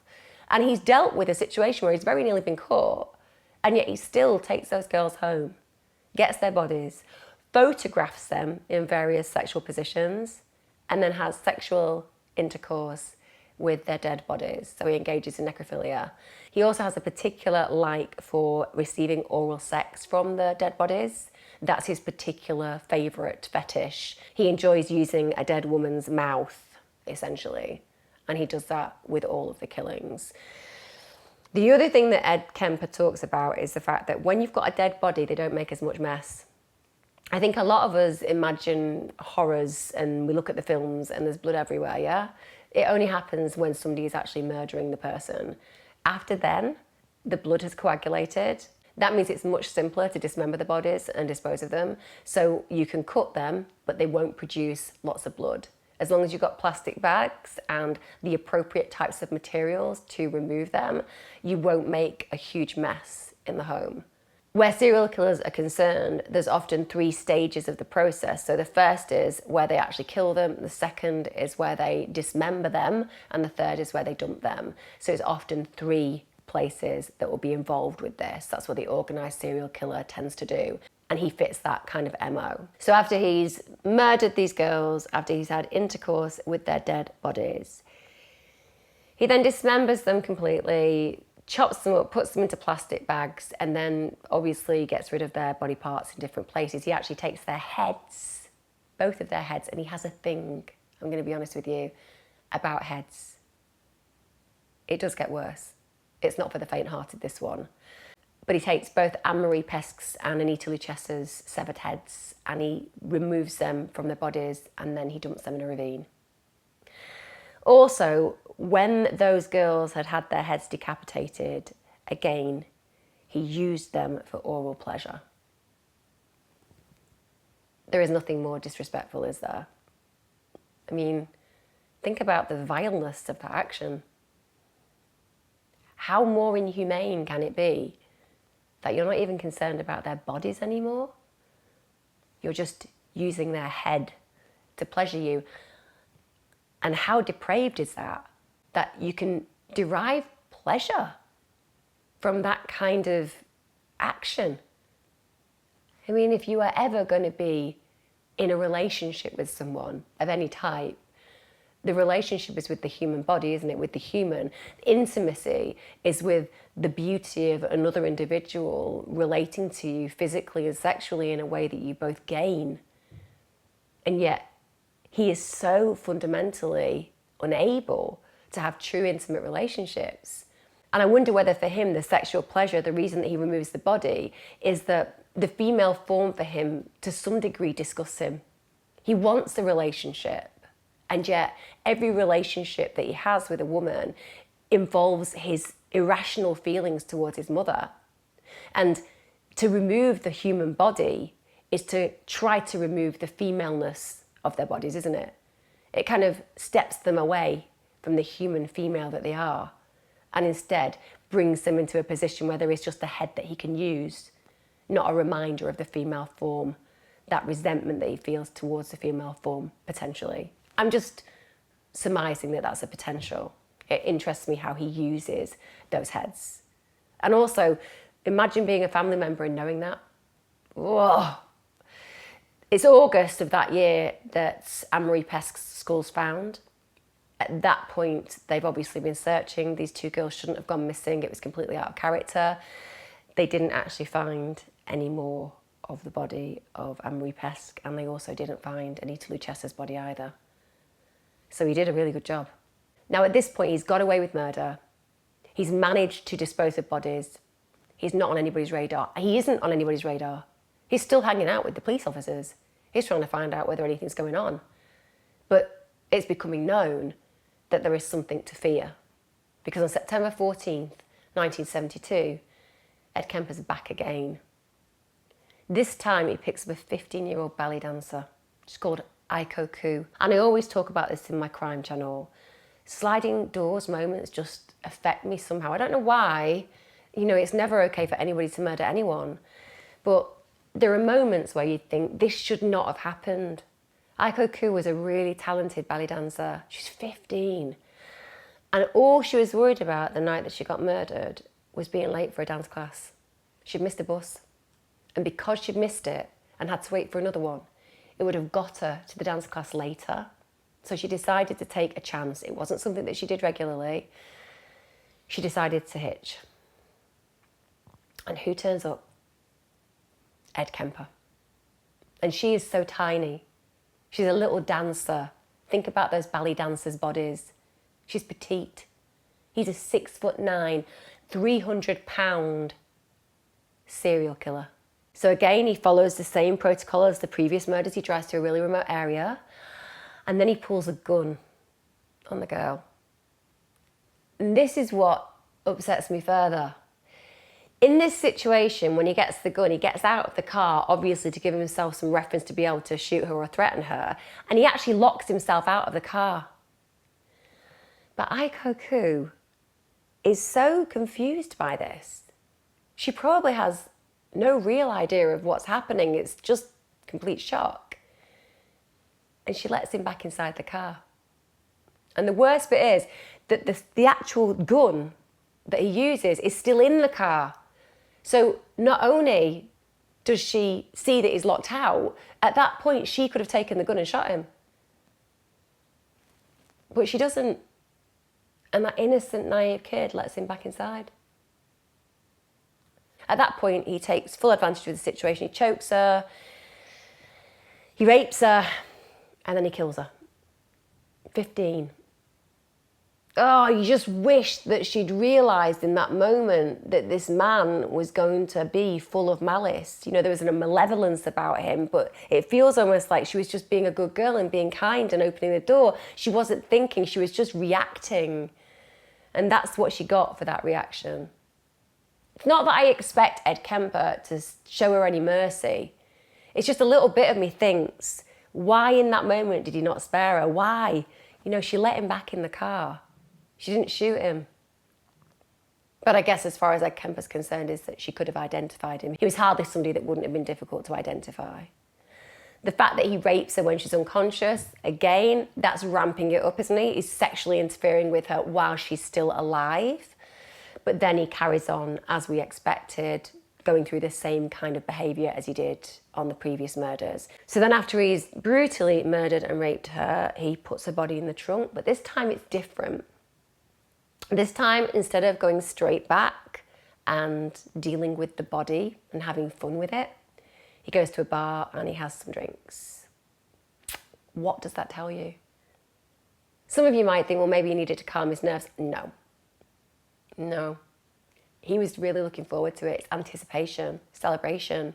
And he's dealt with a situation where he's very nearly been caught, and yet he still takes those girls home, gets their bodies, photographs them in various sexual positions, and then has sexual intercourse with their dead bodies. So he engages in necrophilia. He also has a particular like for receiving oral sex from the dead bodies. That's his particular favourite fetish. He enjoys using a dead woman's mouth, essentially. And he does that with all of the killings. The other thing that Ed Kemper talks about is the fact that when you've got a dead body, they don't make as much mess. I think a lot of us imagine horrors and we look at the films and there's blood everywhere, yeah? It only happens when somebody is actually murdering the person. After then, the blood has coagulated. That means it's much simpler to dismember the bodies and dispose of them. So you can cut them, but they won't produce lots of blood. As long as you've got plastic bags and the appropriate types of materials to remove them, you won't make a huge mess in the home. Where serial killers are concerned, there's often 3 stages of the process. So the first is where they actually kill them, the second is where they dismember them, and the third is where they dump them. So it's often 3 places that will be involved with this. That's what the organised serial killer tends to do. And he fits that kind of MO. So after he's murdered these girls, after he's had intercourse with their dead bodies, he then dismembers them completely, chops them up, puts them into plastic bags, and then obviously gets rid of their body parts in different places. He actually takes their heads, both of their heads, and he has a thing, I'm going to be honest with you, about heads. It does get worse. It's not for the faint-hearted, this one. But he takes both Anne-Marie Pesque's and Anita Lucesa's severed heads and he removes them from their bodies and then he dumps them in a ravine. Also, when those girls had had their heads decapitated, again, He used them for oral pleasure. There is nothing more disrespectful, is there? I mean, think about the vileness of that action. How more inhumane can it be that you're not even concerned about their bodies anymore? You're just using their head to pleasure you. And how depraved is that? That you can derive pleasure from that kind of action. I mean, if you are ever going to be in a relationship with someone of any type, the relationship is with the human body, isn't it? With the human. Intimacy is with the beauty of another individual relating to you physically and sexually in a way that you both gain. And yet, he is so fundamentally unable to have true intimate relationships. And I wonder whether for him, the sexual pleasure, the reason that he removes the body, is that the female form for him, to some degree, disgusts him. He wants the relationship. And yet, every relationship that he has with a woman involves his irrational feelings towards his mother. And to remove the human body is to try to remove the femaleness of their bodies, isn't it? It kind of steps them away from the human female that they are, and instead brings them into a position where there is just a head that he can use, not a reminder of the female form, that resentment that he feels towards the female form, potentially. I'm just surmising that that's a potential. It interests me how he uses those heads. And also, imagine being a family member and knowing that. Whoa. It's August of that year that Anne-Marie Pesque's skull's found. At that point, they've obviously been searching. These two girls shouldn't have gone missing. It was completely out of character. They didn't actually find any more of the body of Anne-Marie Pesque, and they also didn't find Anita Lucesa's body either. So he did a really good job. Now at this point, he's got away with murder. He's managed to dispose of bodies. He's not on anybody's radar. He isn't on anybody's radar. He's still hanging out with the police officers. He's trying to find out whether anything's going on. But it's becoming known that there is something to fear. Because on September 14th, 1972, Ed Kemper's back again. This time he picks up a 15-year-old ballet dancer. She's called Aiko. And I always talk about this in my crime channel. Sliding doors moments just affect me somehow. I don't know why. You know, it's never okay for anybody to murder anyone. But there are moments where you think this should not have happened. Aiko was a really talented ballet dancer. She's 15. And all she was worried about the night that she got murdered was being late for a dance class. She'd missed a bus. And because she'd missed it and had to wait for another one, it would have got her to the dance class later. So she decided to take a chance. It wasn't something that she did regularly. She decided to hitch. And who turns up? Ed Kemper. And she is so tiny. She's a little dancer. Think about those ballet dancers' bodies. She's petite. He's a 6'9", 300-pound serial killer. So again, he follows the same protocol as the previous murders. He drives to a really remote area, and then he pulls a gun on the girl. And this is what upsets me further. In this situation, when he gets the gun, he gets out of the car, obviously to give himself some reference to be able to shoot her or threaten her, and he actually locks himself out of the car. But Aiko is so confused by this. She probably has no real idea of what's happening. It's just complete shock. And she lets him back inside the car. And the worst bit is that the actual gun that he uses is still in the car. So not only does she see that he's locked out, at that point she could have taken the gun and shot him. But she doesn't. And that innocent, naive kid lets him back inside. At that point, he takes full advantage of the situation. He chokes her, he rapes her, and then he kills her. 15. Oh, you just wish that she'd realised in that moment that this man was going to be full of malice. You know, there was a malevolence about him, but it feels almost like she was just being a good girl and being kind and opening the door. She wasn't thinking, she was just reacting. And that's what she got for that reaction. It's not that I expect Ed Kemper to show her any mercy. It's just a little bit of me thinks, why in that moment did he not spare her? Why? You know, she let him back in the car. She didn't shoot him. But I guess as far as Ed Kemper's concerned is that she could have identified him. He was hardly somebody that wouldn't have been difficult to identify. The fact that he rapes her when she's unconscious, again, that's ramping it up, isn't he? He's sexually interfering with her while she's still alive. But then he carries on, as we expected, going through the same kind of behaviour as he did on the previous murders. So then after he's brutally murdered and raped her, he puts her body in the trunk. But this time it's different. This time, instead of going straight back and dealing with the body and having fun with it, he goes to a bar and he has some drinks. What does that tell you? Some of you might think, well, maybe he needed to calm his nerves. No. He was really looking forward to it. It's anticipation, celebration.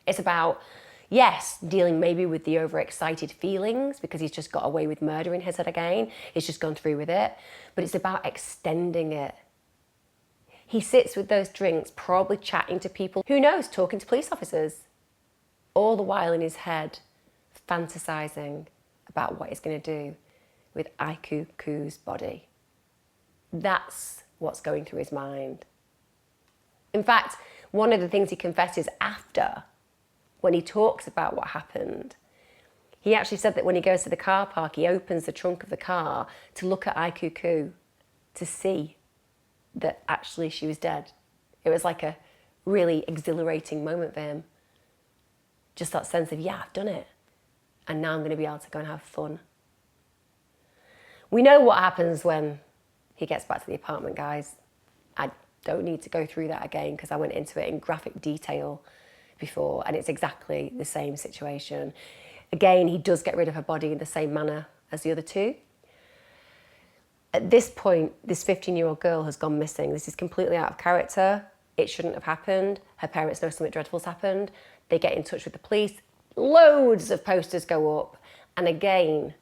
It's about, yes, dealing maybe with the overexcited feelings because he's just got away with murder in his head again. He's just gone through with it. But it's about extending it. He sits with those drinks, probably chatting to people, who knows, talking to police officers. All the while in his head, fantasizing about what he's going to do with Aikuku's body. That's what's going through his mind. In fact, one of the things he confesses after, when he talks about what happened, he actually said that when he goes to the car park, he opens the trunk of the car to look at Aikuku to see that actually she was dead. It was like a really exhilarating moment for him. Just that sense of, yeah, I've done it. And now I'm going to be able to go and have fun. We know what happens when he gets back to the apartment, guys. I don't need to go through that again because I went into it in graphic detail before, and it's exactly the same situation. Again, he does get rid of her body in the same manner as the other two. At this point, this 15-year-old girl has gone missing. This is completely out of character. It shouldn't have happened. Her parents know something dreadful's happened. They get in touch with the police. Loads of posters go up. And again,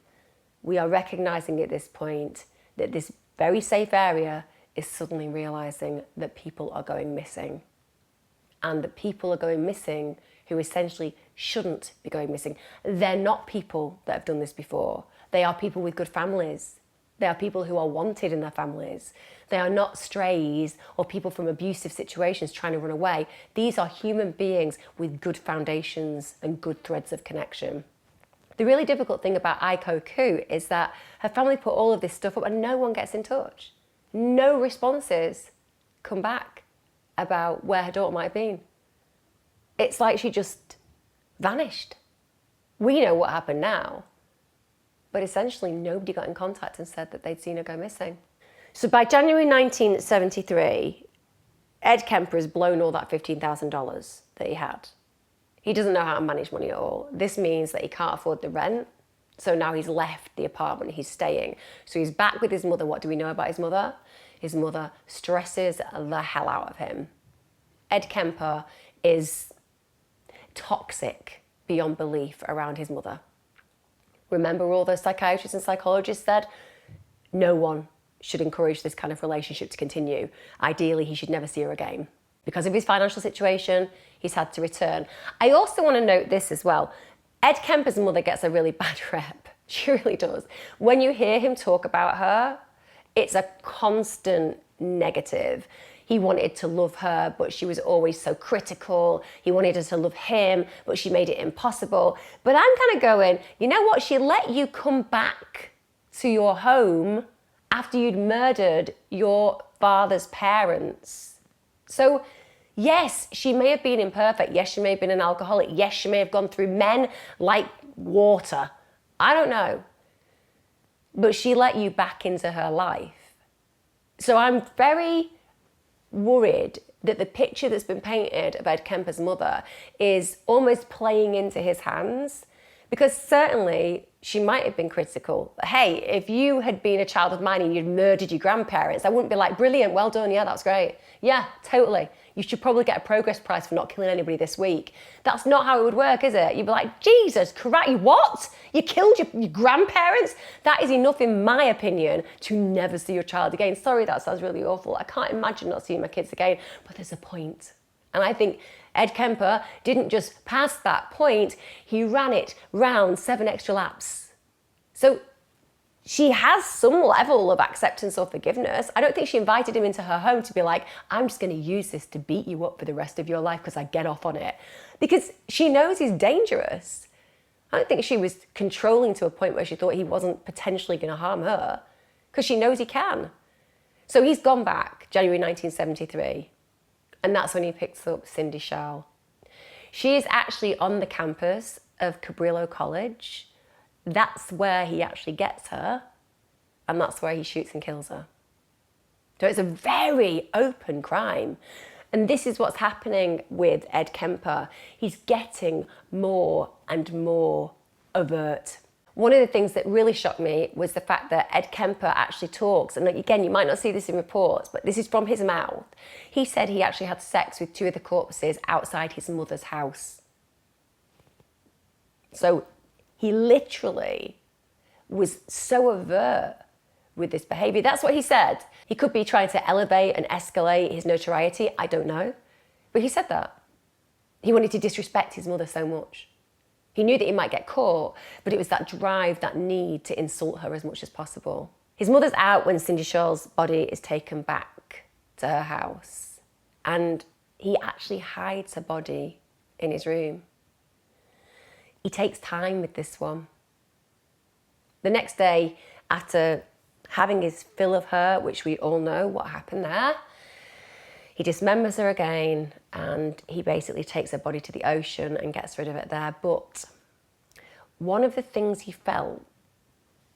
we are recognising at this point that this very safe area is suddenly realising that people are going missing. And that people are going missing who essentially shouldn't be going missing. They're not people that have done this before. They are people with good families. They are people who are wanted in their families. They are not strays or people from abusive situations trying to run away. These are human beings with good foundations and good threads of connection. The really difficult thing about Aikoku is that her family put all of this stuff up and no one gets in touch. No responses come back about where her daughter might have been. It's like she just vanished. We know what happened now, but essentially nobody got in contact and said that they'd seen her go missing. So by January 1973, Ed Kemper has blown all that $15,000 that he had. He doesn't know how to manage money at all. This means that he can't afford the rent. So now he's left the apartment he's staying. So he's back with his mother. What do we know about his mother? His mother stresses the hell out of him. Ed Kemper is toxic beyond belief around his mother. Remember all those psychiatrists and psychologists said, no one should encourage this kind of relationship to continue. Ideally, he should never see her again. Because of his financial situation, he's had to return. I also want to note this as well. Ed Kemper's mother gets a really bad rep. She really does. When you hear him talk about her, it's a constant negative. He wanted to love her, but she was always so critical. He wanted her to love him, but she made it impossible. But I'm kind of going, you know what? She let you come back to your home after you'd murdered your father's parents. So yes, she may have been imperfect. Yes, she may have been an alcoholic. Yes, she may have gone through men like water. I don't know. But she let you back into her life. So I'm very worried that the picture that's been painted of Ed Kemper's mother is almost playing into his hands, because certainly she might have been critical. Hey, if you had been a child of mine and you'd murdered your grandparents, I wouldn't be like, brilliant, well done, yeah, that's great. Yeah, totally. You should probably get a progress prize for not killing anybody this week. That's not how it would work, is it? You'd be like, Jesus Christ, what? You killed your grandparents? That is enough, in my opinion, to never see your child again. Sorry, that sounds really awful. I can't imagine not seeing my kids again, but there's a point. And I think Ed Kemper didn't just pass that point, he ran it round 7 extra laps. So she has some level of acceptance or forgiveness. I don't think she invited him into her home to be like, I'm just going to use this to beat you up for the rest of your life because I get off on it. Because she knows he's dangerous. I don't think she was controlling to a point where she thought he wasn't potentially going to harm her, because she knows he can. So he's gone back, January 1973, and that's when he picks up Cindy Schall. She is actually on the campus of Cabrillo College. That's where he actually gets her, and that's where he shoots and kills her. So it's a very open crime. And this is what's happening with Ed Kemper. He's getting more and more overt. One of the things that really shocked me was the fact that Ed Kemper actually talks, and again, you might not see this in reports, but this is from his mouth. He said he actually had sex with 2 of the corpses outside his mother's house. So he literally was so overt with this behaviour. That's what he said. He could be trying to elevate and escalate his notoriety. I don't know. But he said that. He wanted to disrespect his mother so much. He knew that he might get caught, but it was that drive, that need to insult her as much as possible. His mother's out when Cindy Schall's body is taken back to her house. And he actually hides her body in his room. He takes time with this one. The next day, after having his fill of her, which we all know what happened there, he dismembers her again, and he basically takes her body to the ocean and gets rid of it there. But one of the things he felt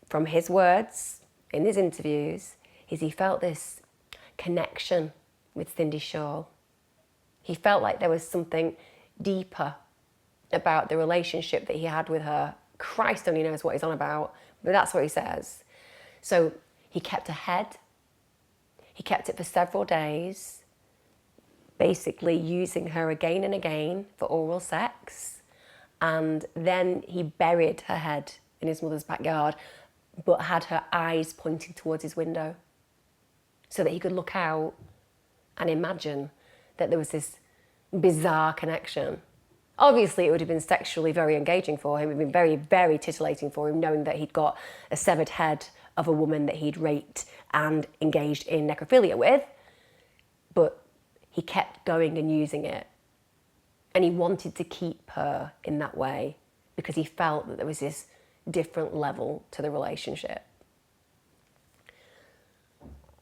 from his words in his interviews is he felt this connection with Cindy Schall. He felt like there was something deeper about the relationship that he had with her. Christ only knows what he's on about, but that's what he says. So he kept her head. He kept it for several days, basically using her again and again for oral sex. And then he buried her head in his mother's backyard, but had her eyes pointing towards his window so that he could look out and imagine that there was this bizarre connection. Obviously, it would have been sexually very engaging for him. It would have been very, very titillating for him, knowing that he'd got a severed head of a woman that he'd raped and engaged in necrophilia with. But he kept going and using it. And he wanted to keep her in that way because he felt that there was this different level to the relationship.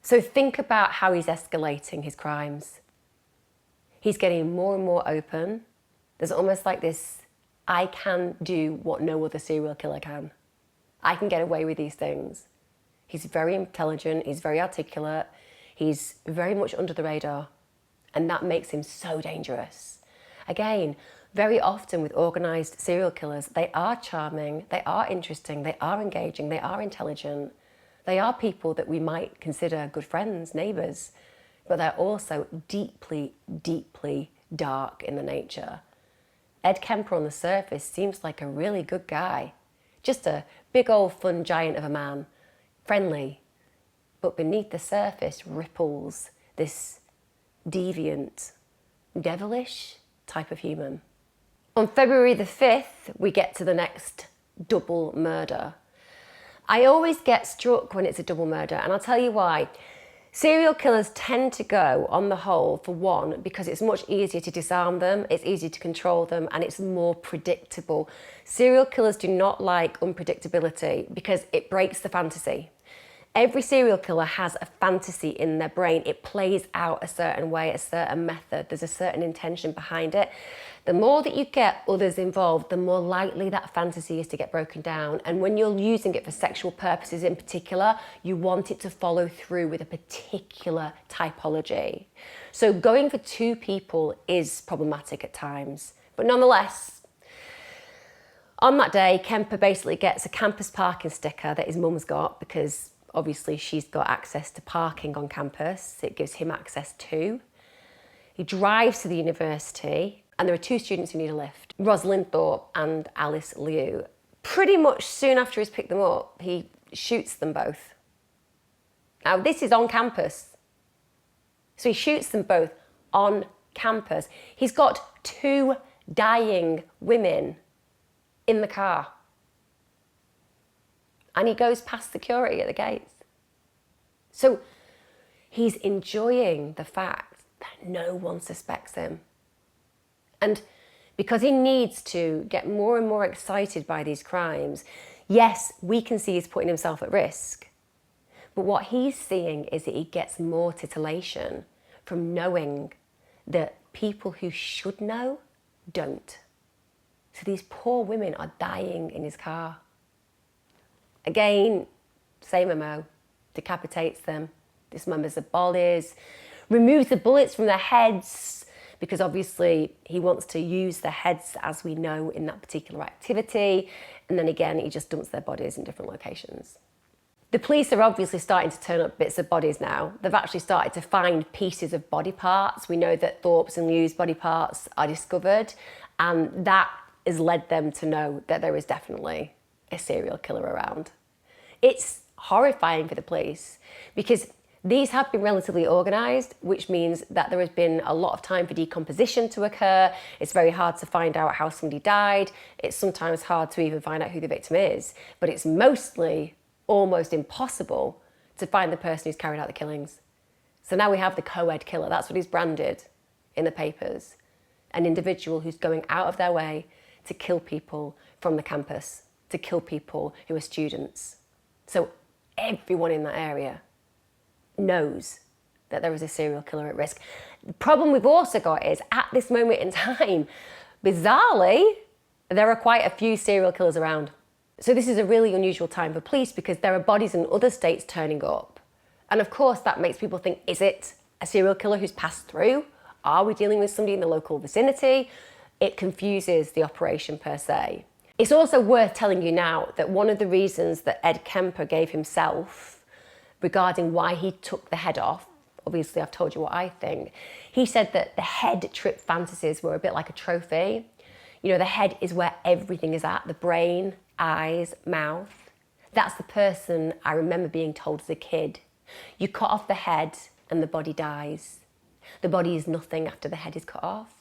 So think about how he's escalating his crimes. He's getting more and more open. There's almost like this, I can do what no other serial killer can. I can get away with these things. He's very intelligent, he's very articulate, he's very much under the radar, and that makes him so dangerous. Again, very often with organised serial killers, they are charming, they are interesting, they are engaging, they are intelligent. They are people that we might consider good friends, neighbours, but they're also deeply, deeply dark in the nature. Ed Kemper on the surface seems like a really good guy, just a big old fun giant of a man, friendly, but beneath the surface ripples this deviant, devilish type of human. On February the 5th, we get to the next double murder. I always get struck when it's a double murder, and I'll tell you why. Serial killers tend to go, on the whole, for one, because it's much easier to disarm them, it's easier to control them, and it's more predictable. Serial killers do not like unpredictability because it breaks the fantasy. Every serial killer has a fantasy in their brain. It plays out a certain way, a certain method. There's a certain intention behind it. The more that you get others involved, the more likely that fantasy is to get broken down. And when you're using it for sexual purposes in particular, you want it to follow through with a particular typology. So going for 2 people is problematic at times. But nonetheless, on that day, Kemper basically gets a campus parking sticker that his mum's got because obviously she's got access to parking on campus. It gives him access too. He drives to the university, and there are two students who need a lift, Rosalind Thorpe and Alice Liu. Pretty much soon after he's picked them up, he shoots them both. Now, this is on campus. So he shoots them both on campus. He's got two dying women in the car. And he goes past security at the gates. So he's enjoying the fact that no one suspects him. And because he needs to get more and more excited by these crimes, yes, we can see he's putting himself at risk. But what he's seeing is that he gets more titillation from knowing that people who should know don't. So these poor women are dying in his car. Again, same MO, decapitates them, dismembers the bodies, removes the bullets from their heads, because obviously he wants to use the heads as we know in that particular activity. And then again, he just dumps their bodies in different locations. The police are obviously starting to turn up bits of bodies now. They've actually started to find pieces of body parts. We know that Thorpe's and Liu's body parts are discovered, and that has led them to know that there is definitely a serial killer around. It's horrifying for the police because these have been relatively organised, which means that there has been a lot of time for decomposition to occur. It's very hard to find out how somebody died. It's sometimes hard to even find out who the victim is, but it's mostly almost impossible to find the person who's carried out the killings. So now we have the co-ed killer. That's what he's branded in the papers. An individual who's going out of their way to kill people from the campus, to kill people who are students. So everyone in that area knows that there is a serial killer at risk. The problem we've also got is, at this moment in time, bizarrely, there are quite a few serial killers around. So this is a really unusual time for police because there are bodies in other states turning up. And of course that makes people think, is it a serial killer who's passed through? Are we dealing with somebody in the local vicinity? It confuses the operation per se. It's also worth telling you now that one of the reasons that Ed Kemper gave himself regarding why he took the head off, obviously I've told you what I think, he said that the head trip fantasies were a bit like a trophy. You know, the head is where everything is at, the brain, eyes, mouth. That's the person I remember being told as a kid. You cut off the head and the body dies. The body is nothing after the head is cut off.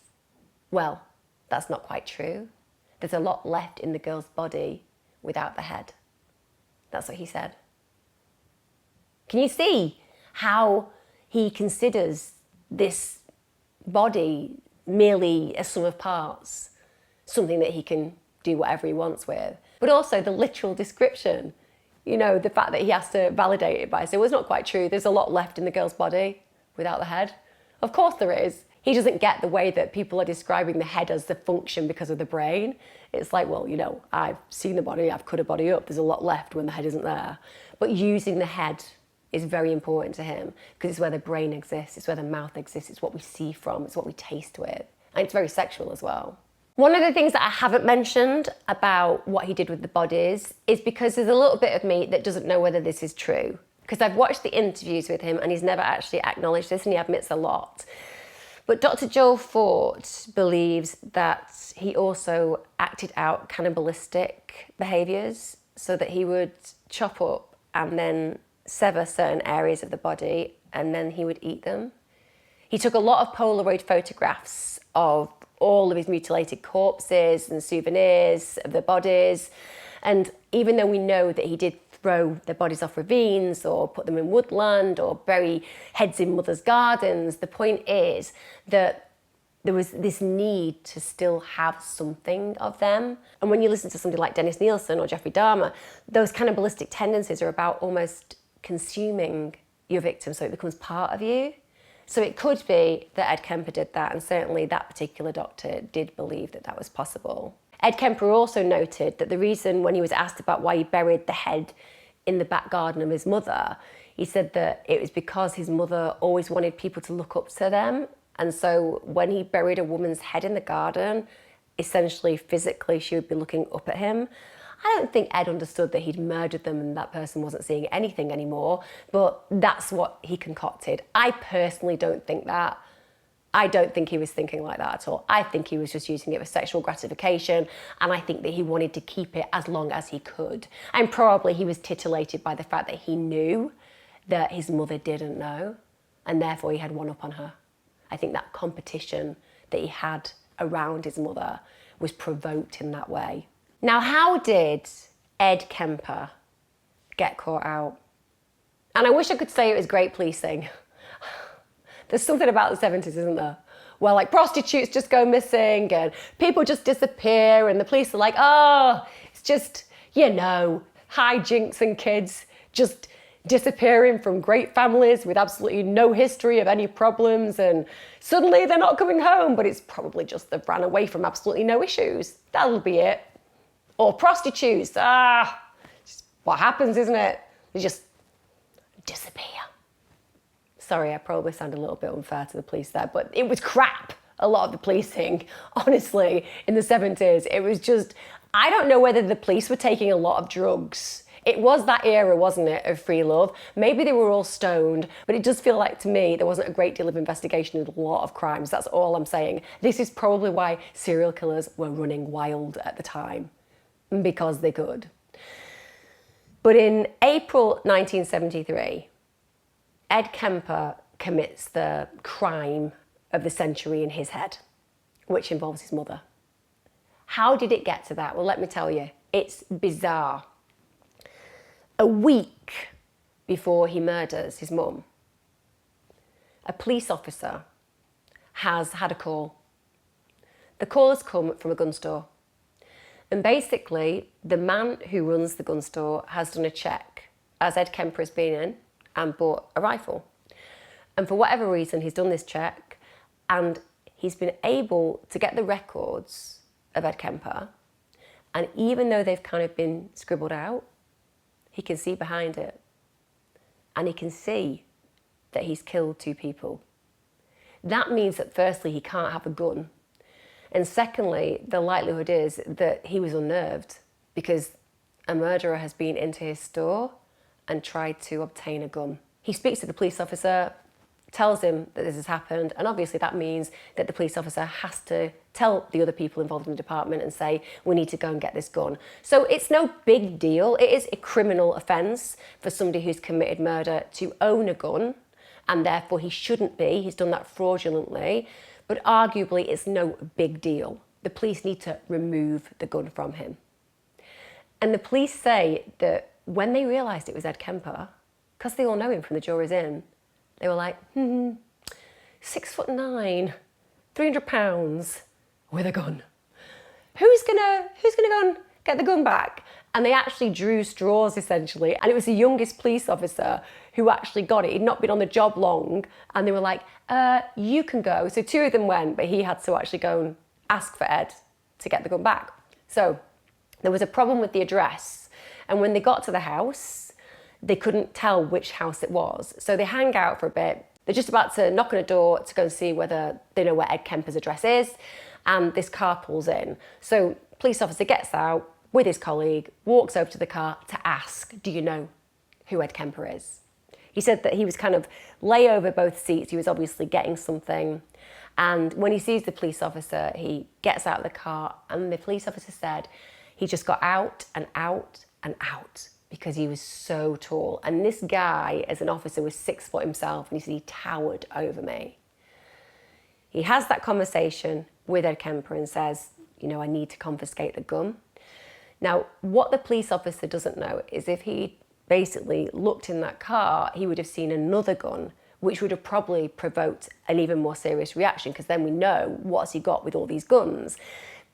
Well, that's not quite true. There's a lot left in the girl's body without the head. That's what he said. Can you see how he considers this body merely a sum of parts, something that he can do whatever he wants with? But also the literal description, you know, the fact that he has to validate it by saying, well, it's not quite true, there's a lot left in the girl's body without the head. Of course there is. He doesn't get the way that people are describing the head as the function because of the brain. It's like, well, you know, I've seen the body, I've cut a body up, there's a lot left when the head isn't there. But using the head is very important to him because it's where the brain exists, it's where the mouth exists, it's what we see from, it's what we taste with. And it's very sexual as well. One of the things that I haven't mentioned about what he did with the bodies is because there's a little bit of me that doesn't know whether this is true. Because I've watched the interviews with him and he's never actually acknowledged this, and he admits a lot. But Dr. Joel Fort believes that he also acted out cannibalistic behaviours, so that he would chop up and then sever certain areas of the body and then he would eat them. He took a lot of Polaroid photographs of all of his mutilated corpses and souvenirs of the bodies. And even though we know that he did throw their bodies off ravines or put them in woodland or bury heads in mothers' gardens, the point is that there was this need to still have something of them. And when you listen to somebody like Dennis Nielsen or Jeffrey Dahmer, those cannibalistic tendencies are about almost consuming your victim so it becomes part of you. So it could be that Ed Kemper did that, and certainly that particular doctor did believe that that was possible. Ed Kemper also noted that the reason, when he was asked about why he buried the head in the back garden of his mother, he said that it was because his mother always wanted people to look up to them. And so when he buried a woman's head in the garden, essentially physically she would be looking up at him. I don't think Ed understood that he'd murdered them and that person wasn't seeing anything anymore, but that's what he concocted. I personally don't think that. I don't think he was thinking like that at all. I think he was just using it for sexual gratification, and I think that he wanted to keep it as long as he could. And probably he was titillated by the fact that he knew that his mother didn't know, and therefore he had one up on her. I think that competition that he had around his mother was provoked in that way. Now, how did Ed Kemper get caught out? And I wish I could say it was great policing. There's something about the 70s, isn't there? Where like prostitutes just go missing and people just disappear and the police are like, oh, it's just, hijinks and kids just disappearing from great families with absolutely no history of any problems, and suddenly they're not coming home, but it's probably just they've ran away from absolutely no issues. That'll be it. Or prostitutes, just what happens, isn't it? They just disappear. Sorry, I probably sound a little bit unfair to the police there, but it was crap, a lot of the policing, honestly, in the 70s. It was just, I don't know whether the police were taking a lot of drugs. It was that era, wasn't it, of free love? Maybe they were all stoned, but it does feel like to me there wasn't a great deal of investigation into a lot of crimes. That's all I'm saying. This is probably why serial killers were running wild at the time, because they could. But in April 1973, Ed Kemper commits the crime of the century in his head, which involves his mother. How did it get to that? Well, let me tell you, it's bizarre. A week before he murders his mum, a police officer has had a call. The call has come from a gun store. And basically, the man who runs the gun store has done a check as Ed Kemper has been in and bought a rifle. And for whatever reason, he's done this check and he's been able to get the records of Ed Kemper. And even though they've kind of been scribbled out, he can see behind it. And he can see that he's killed 2 people. That means that firstly, he can't have a gun. And secondly, the likelihood is that he was unnerved because a murderer has been into his store and tried to obtain a gun. He speaks to the police officer, tells him that this has happened, and obviously that means that the police officer has to tell the other people involved in the department and say, we need to go and get this gun. So it's no big deal. It is a criminal offence for somebody who's committed murder to own a gun, and therefore he shouldn't be. He's done that fraudulently, but arguably it's no big deal. The police need to remove the gun from him. And the police say that when they realised it was Ed Kemper, because they all know him from the jury's in, they were like, 6'9", 300 pounds with a gun. Who's gonna go and get the gun back? And they actually drew straws essentially. And it was the youngest police officer who actually got it. He'd not been on the job long. And they were like, you can go. So 2 of them went, but he had to actually go and ask for Ed to get the gun back. So there was a problem with the address. And when they got to the house, they couldn't tell which house it was. So they hang out for a bit. They're just about to knock on a door to go and see whether they know where Ed Kemper's address is. And this car pulls in. So police officer gets out with his colleague, walks over to the car to ask, do you know who Ed Kemper is? He said that he was kind of lay over both seats. He was obviously getting something. And when he sees the police officer, he gets out of the car. And the police officer said he just got out and out and out because he was so tall. And this guy, as an officer, was 6 foot himself. And he said he towered over me. He has that conversation with Ed Kemper and says, I need to confiscate the gun. Now, what the police officer doesn't know is if he basically looked in that car, he would have seen another gun, which would have probably provoked an even more serious reaction, because then we know what's he got with all these guns.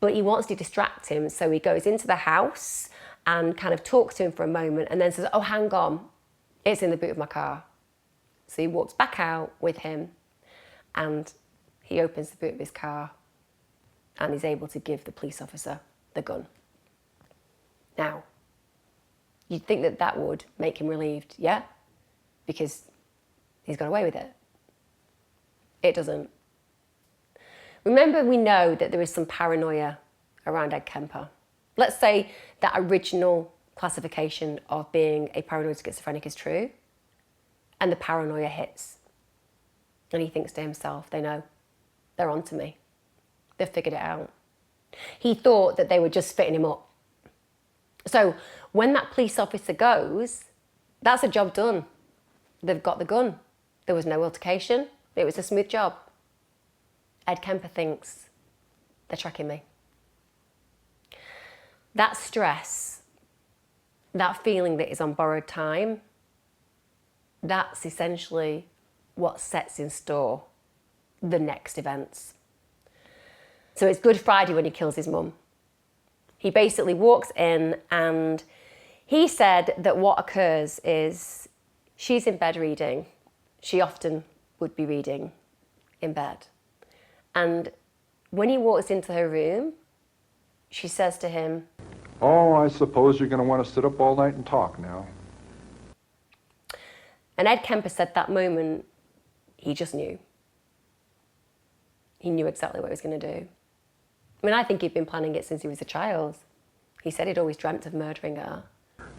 But he wants to distract him, so he goes into the house and kind of talks to him for a moment and then says, oh, hang on, it's in the boot of my car. So he walks back out with him and he opens the boot of his car and he's able to give the police officer the gun. Now, you'd think that that would make him relieved, yeah? Because he's got away with it. It doesn't. Remember, we know that there is some paranoia around Ed Kemper. Let's say that original classification of being a paranoid schizophrenic is true, and the paranoia hits. And he thinks to himself, they know. They're onto me. They've figured it out. He thought that they were just fitting him up. So when that police officer goes, that's a job done. They've got the gun. There was no altercation. It was a smooth job. Ed Kemper thinks they're tracking me. That stress, that feeling that is on borrowed time, that's essentially what sets in store the next events. So it's Good Friday when he kills his mum. He basically walks in and he said that what occurs is she's in bed reading. She often would be reading in bed. And when he walks into her room, she says to him, "Oh, I suppose you're going to want to sit up all night and talk now." And Ed Kemper said that moment, he just knew. He knew exactly what he was going to do. I mean, I think he'd been planning it since he was a child. He said he'd always dreamt of murdering her.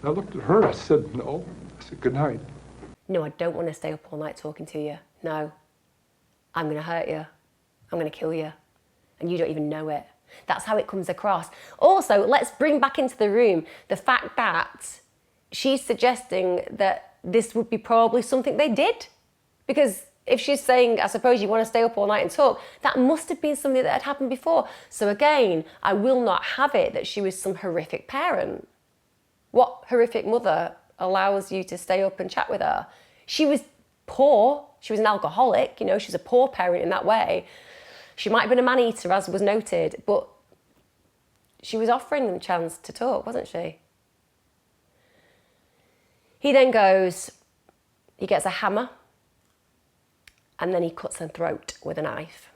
I looked at her, I said, "No." I said, "Good night." No, I don't want to stay up all night talking to you. No, I'm going to hurt you. I'm going to kill you. And you don't even know it. That's how it comes across. Also, let's bring back into the room the fact that she's suggesting that this would be probably something they did. Because if she's saying, I suppose you want to stay up all night and talk, that must have been something that had happened before. So again, I will not have it that she was some horrific parent. What horrific mother allows you to stay up and chat with her? She was poor. She was an alcoholic. You know, she's a poor parent in that way. She might have been a man-eater, as was noted, but she was offering them a chance to talk, wasn't she? He then goes, he gets a hammer, and then he cuts her throat with a knife.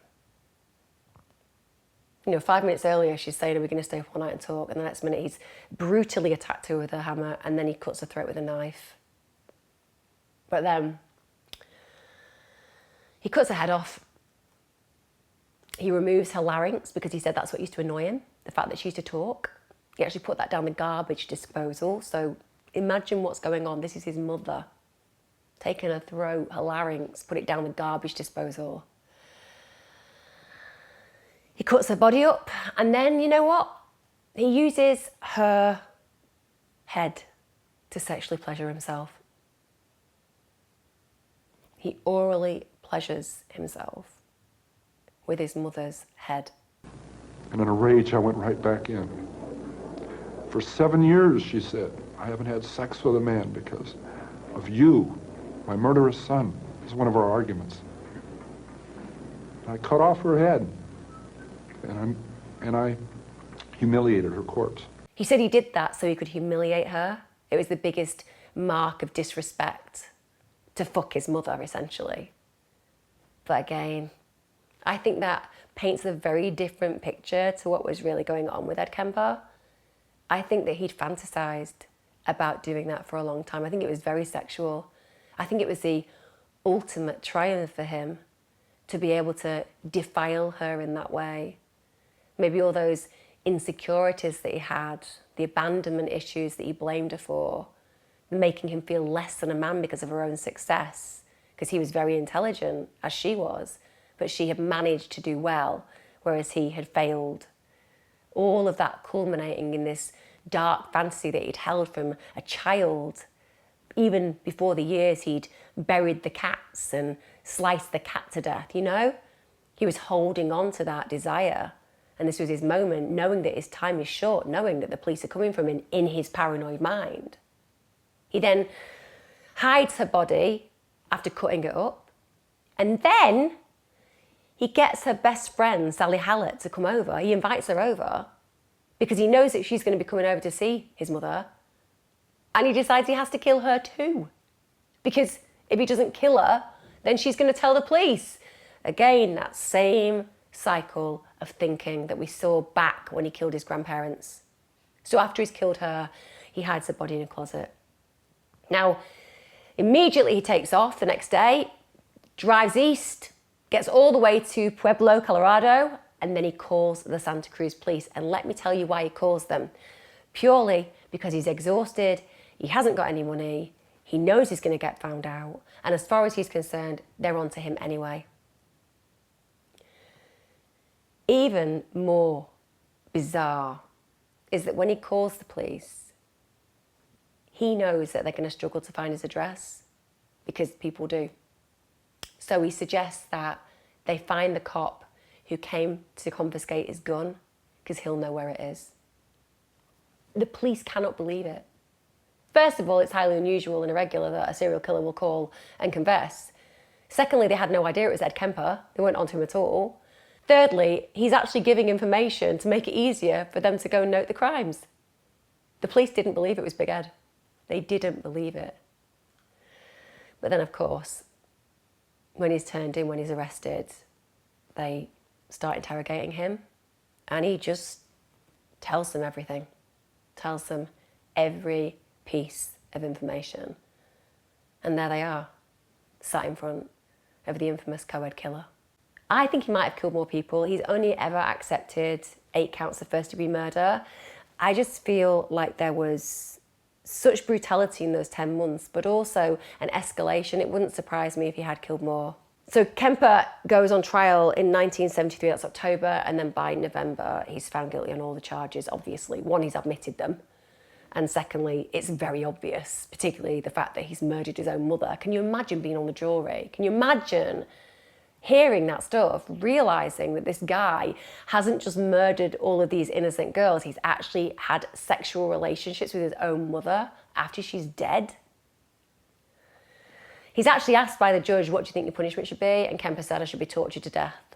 You know, 5 minutes earlier, she's saying, are we going to stay up all night and talk? And the next minute, he's brutally attacked her with a hammer, and then he cuts her throat with a knife. But then, he cuts her head off. He removes her larynx because he said that's what used to annoy him, the fact that she used to talk. He actually put that down the garbage disposal. So imagine what's going on. This is his mother. Taking her throat, her larynx, put it down the garbage disposal. He cuts her body up, and then, you know what? He uses her head to sexually pleasure himself. He orally pleasures himself with his mother's head. And in a rage, I went right back in. "For 7 years," she said, "I haven't had sex with a man because of you, my murderous son." This is one of our arguments. I cut off her head, and I humiliated her corpse. He said he did that so he could humiliate her. It was the biggest mark of disrespect to fuck his mother, essentially. But again, I think that paints a very different picture to what was really going on with Ed Kemper. I think that he'd fantasized about doing that for a long time. I think it was very sexual. I think it was the ultimate triumph for him to be able to defile her in that way. Maybe all those insecurities that he had, the abandonment issues that he blamed her for, making him feel less than a man because of her own success, because he was very intelligent, as she was, but she had managed to do well, whereas he had failed. All of that culminating in this dark fantasy that he'd held from a child. Even before the years he'd buried the cats and sliced the cat to death, you know? He was holding on to that desire. And this was his moment, knowing that his time is short, knowing that the police are coming from him in his paranoid mind. He then hides her body after cutting it up. And then he gets her best friend, Sally Hallett, to come over. He invites her over because he knows that she's going to be coming over to see his mother. And he decides he has to kill her too. Because if he doesn't kill her, then she's going to tell the police. Again, that same cycle of thinking that we saw back when he killed his grandparents. So after he's killed her, he hides her body in a closet. Now, immediately he takes off the next day, drives east, gets all the way to Pueblo, Colorado, and then he calls the Santa Cruz police. And let me tell you why he calls them. Purely because he's exhausted, he hasn't got any money, he knows he's going to get found out, and as far as he's concerned, they're on to him anyway. Even more bizarre is that when he calls the police, he knows that they're going to struggle to find his address, because people do. So he suggests that they find the cop who came to confiscate his gun, because he'll know where it is. The police cannot believe it. First of all, it's highly unusual and irregular that a serial killer will call and confess. Secondly, they had no idea it was Ed Kemper. They weren't onto him at all. Thirdly, he's actually giving information to make it easier for them to go and note the crimes. The police didn't believe it was Big Ed. They didn't believe it. But then, of course, when he's turned in, when he's arrested, they start interrogating him, and he just tells them everything. Tells them every piece of information. And there they are, sat in front of the infamous co-ed killer. I think he might have killed more people. He's only ever accepted 8 counts of first-degree murder. I just feel like there was such brutality in those 10 months, but also an escalation. It wouldn't surprise me if he had killed more. So Kemper goes on trial in 1973, that's October, and then by November, he's found guilty on all the charges, obviously. One, he's admitted them. And secondly, it's very obvious, particularly the fact that he's murdered his own mother. Can you imagine being on the jury? Can you imagine hearing that stuff, realising that this guy hasn't just murdered all of these innocent girls, he's actually had sexual relationships with his own mother after she's dead? He's actually asked by the judge, what do you think your punishment should be? And Kemper said, I should be tortured to death.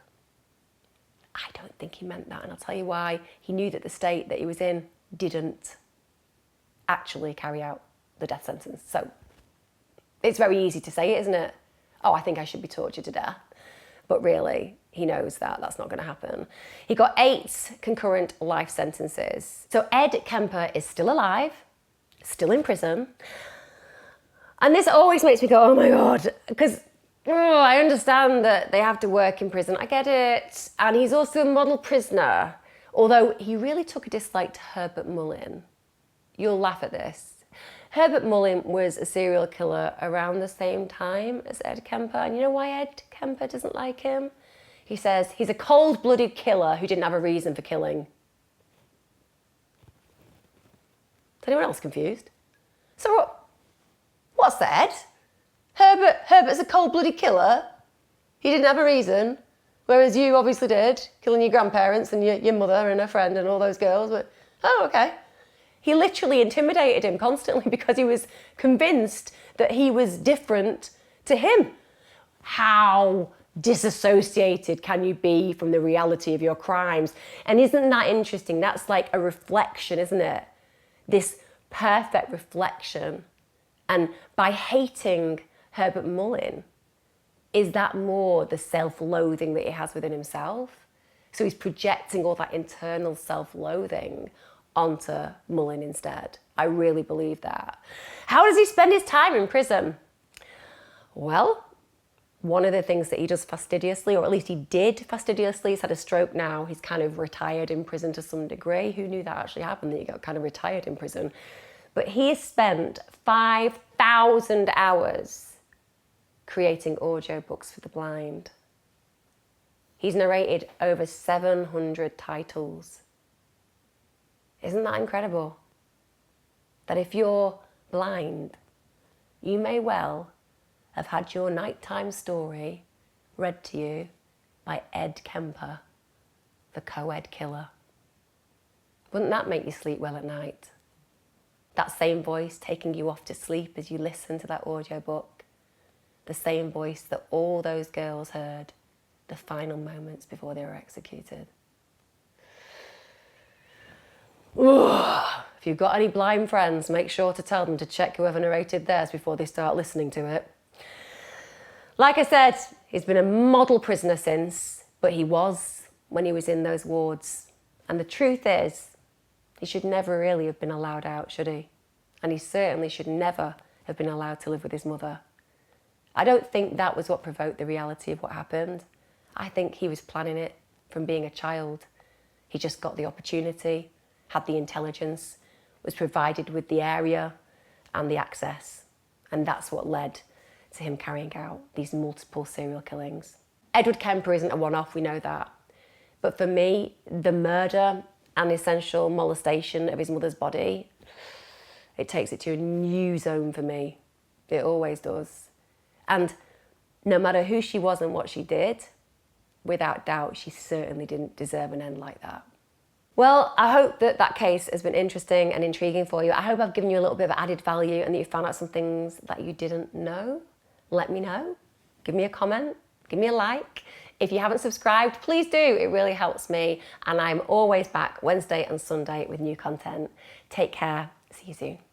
I don't think he meant that, and I'll tell you why. He knew that the state that he was in didn't actually carry out the death sentence. So it's very easy to say it, isn't it? Oh, I think I should be tortured to death. But really, he knows that that's not going to happen. He got 8 concurrent life sentences. So Ed Kemper is still alive, still in prison. And this always makes me go, oh my God, because I understand that they have to work in prison. I get it. And he's also a model prisoner, although he really took a dislike to Herbert Mullin. You'll laugh at this. Herbert Mullin was a serial killer around the same time as Ed Kemper. And you know why Ed Kemper doesn't like him? He says he's a cold-blooded killer who didn't have a reason for killing. Is anyone else confused? So what's that, Ed? Herbert's a cold-blooded killer? He didn't have a reason, whereas you obviously did, killing your grandparents and your mother and her friend and all those girls. But, oh, okay. He literally intimidated him constantly because he was convinced that he was different to him. How disassociated can you be from the reality of your crimes? And isn't that interesting? That's like a reflection, isn't it? This perfect reflection. And by hating Herbert Mullin, is that more the self-loathing that he has within himself? So he's projecting all that internal self-loathing onto Mullin instead. I really believe that. How does he spend his time in prison? Well, one of the things that he does fastidiously, or at least he did fastidiously, he's had a stroke now, he's kind of retired in prison to some degree. Who knew that actually happened, that you got kind of retired in prison? But he has spent 5,000 hours creating audiobooks for the blind. He's narrated over 700 titles. Isn't that incredible? That if you're blind, you may well have had your nighttime story read to you by Ed Kemper, the co-ed killer. Wouldn't that make you sleep well at night? That same voice taking you off to sleep as you listen to that audiobook. The same voice that all those girls heard the final moments before they were executed. If you've got any blind friends, make sure to tell them to check whoever narrated theirs before they start listening to it. Like I said, he's been a model prisoner since, but he was when he was in those wards. And the truth is, he should never really have been allowed out, should he? And he certainly should never have been allowed to live with his mother. I don't think that was what provoked the reality of what happened. I think he was planning it from being a child. He just got the opportunity, had the intelligence, was provided with the area and the access. And that's what led to him carrying out these multiple serial killings. Edward Kemper isn't a one-off, we know that. But for me, the murder and essential molestation of his mother's body, it takes it to a new zone for me. It always does. And no matter who she was and what she did, without doubt, she certainly didn't deserve an end like that. Well, I hope that case has been interesting and intriguing for you. I hope I've given you a little bit of added value and that you found out some things that you didn't know. Let me know. Give me a comment. Give me a like. If you haven't subscribed, please do. It really helps me. And I'm always back Wednesday and Sunday with new content. Take care. See you soon.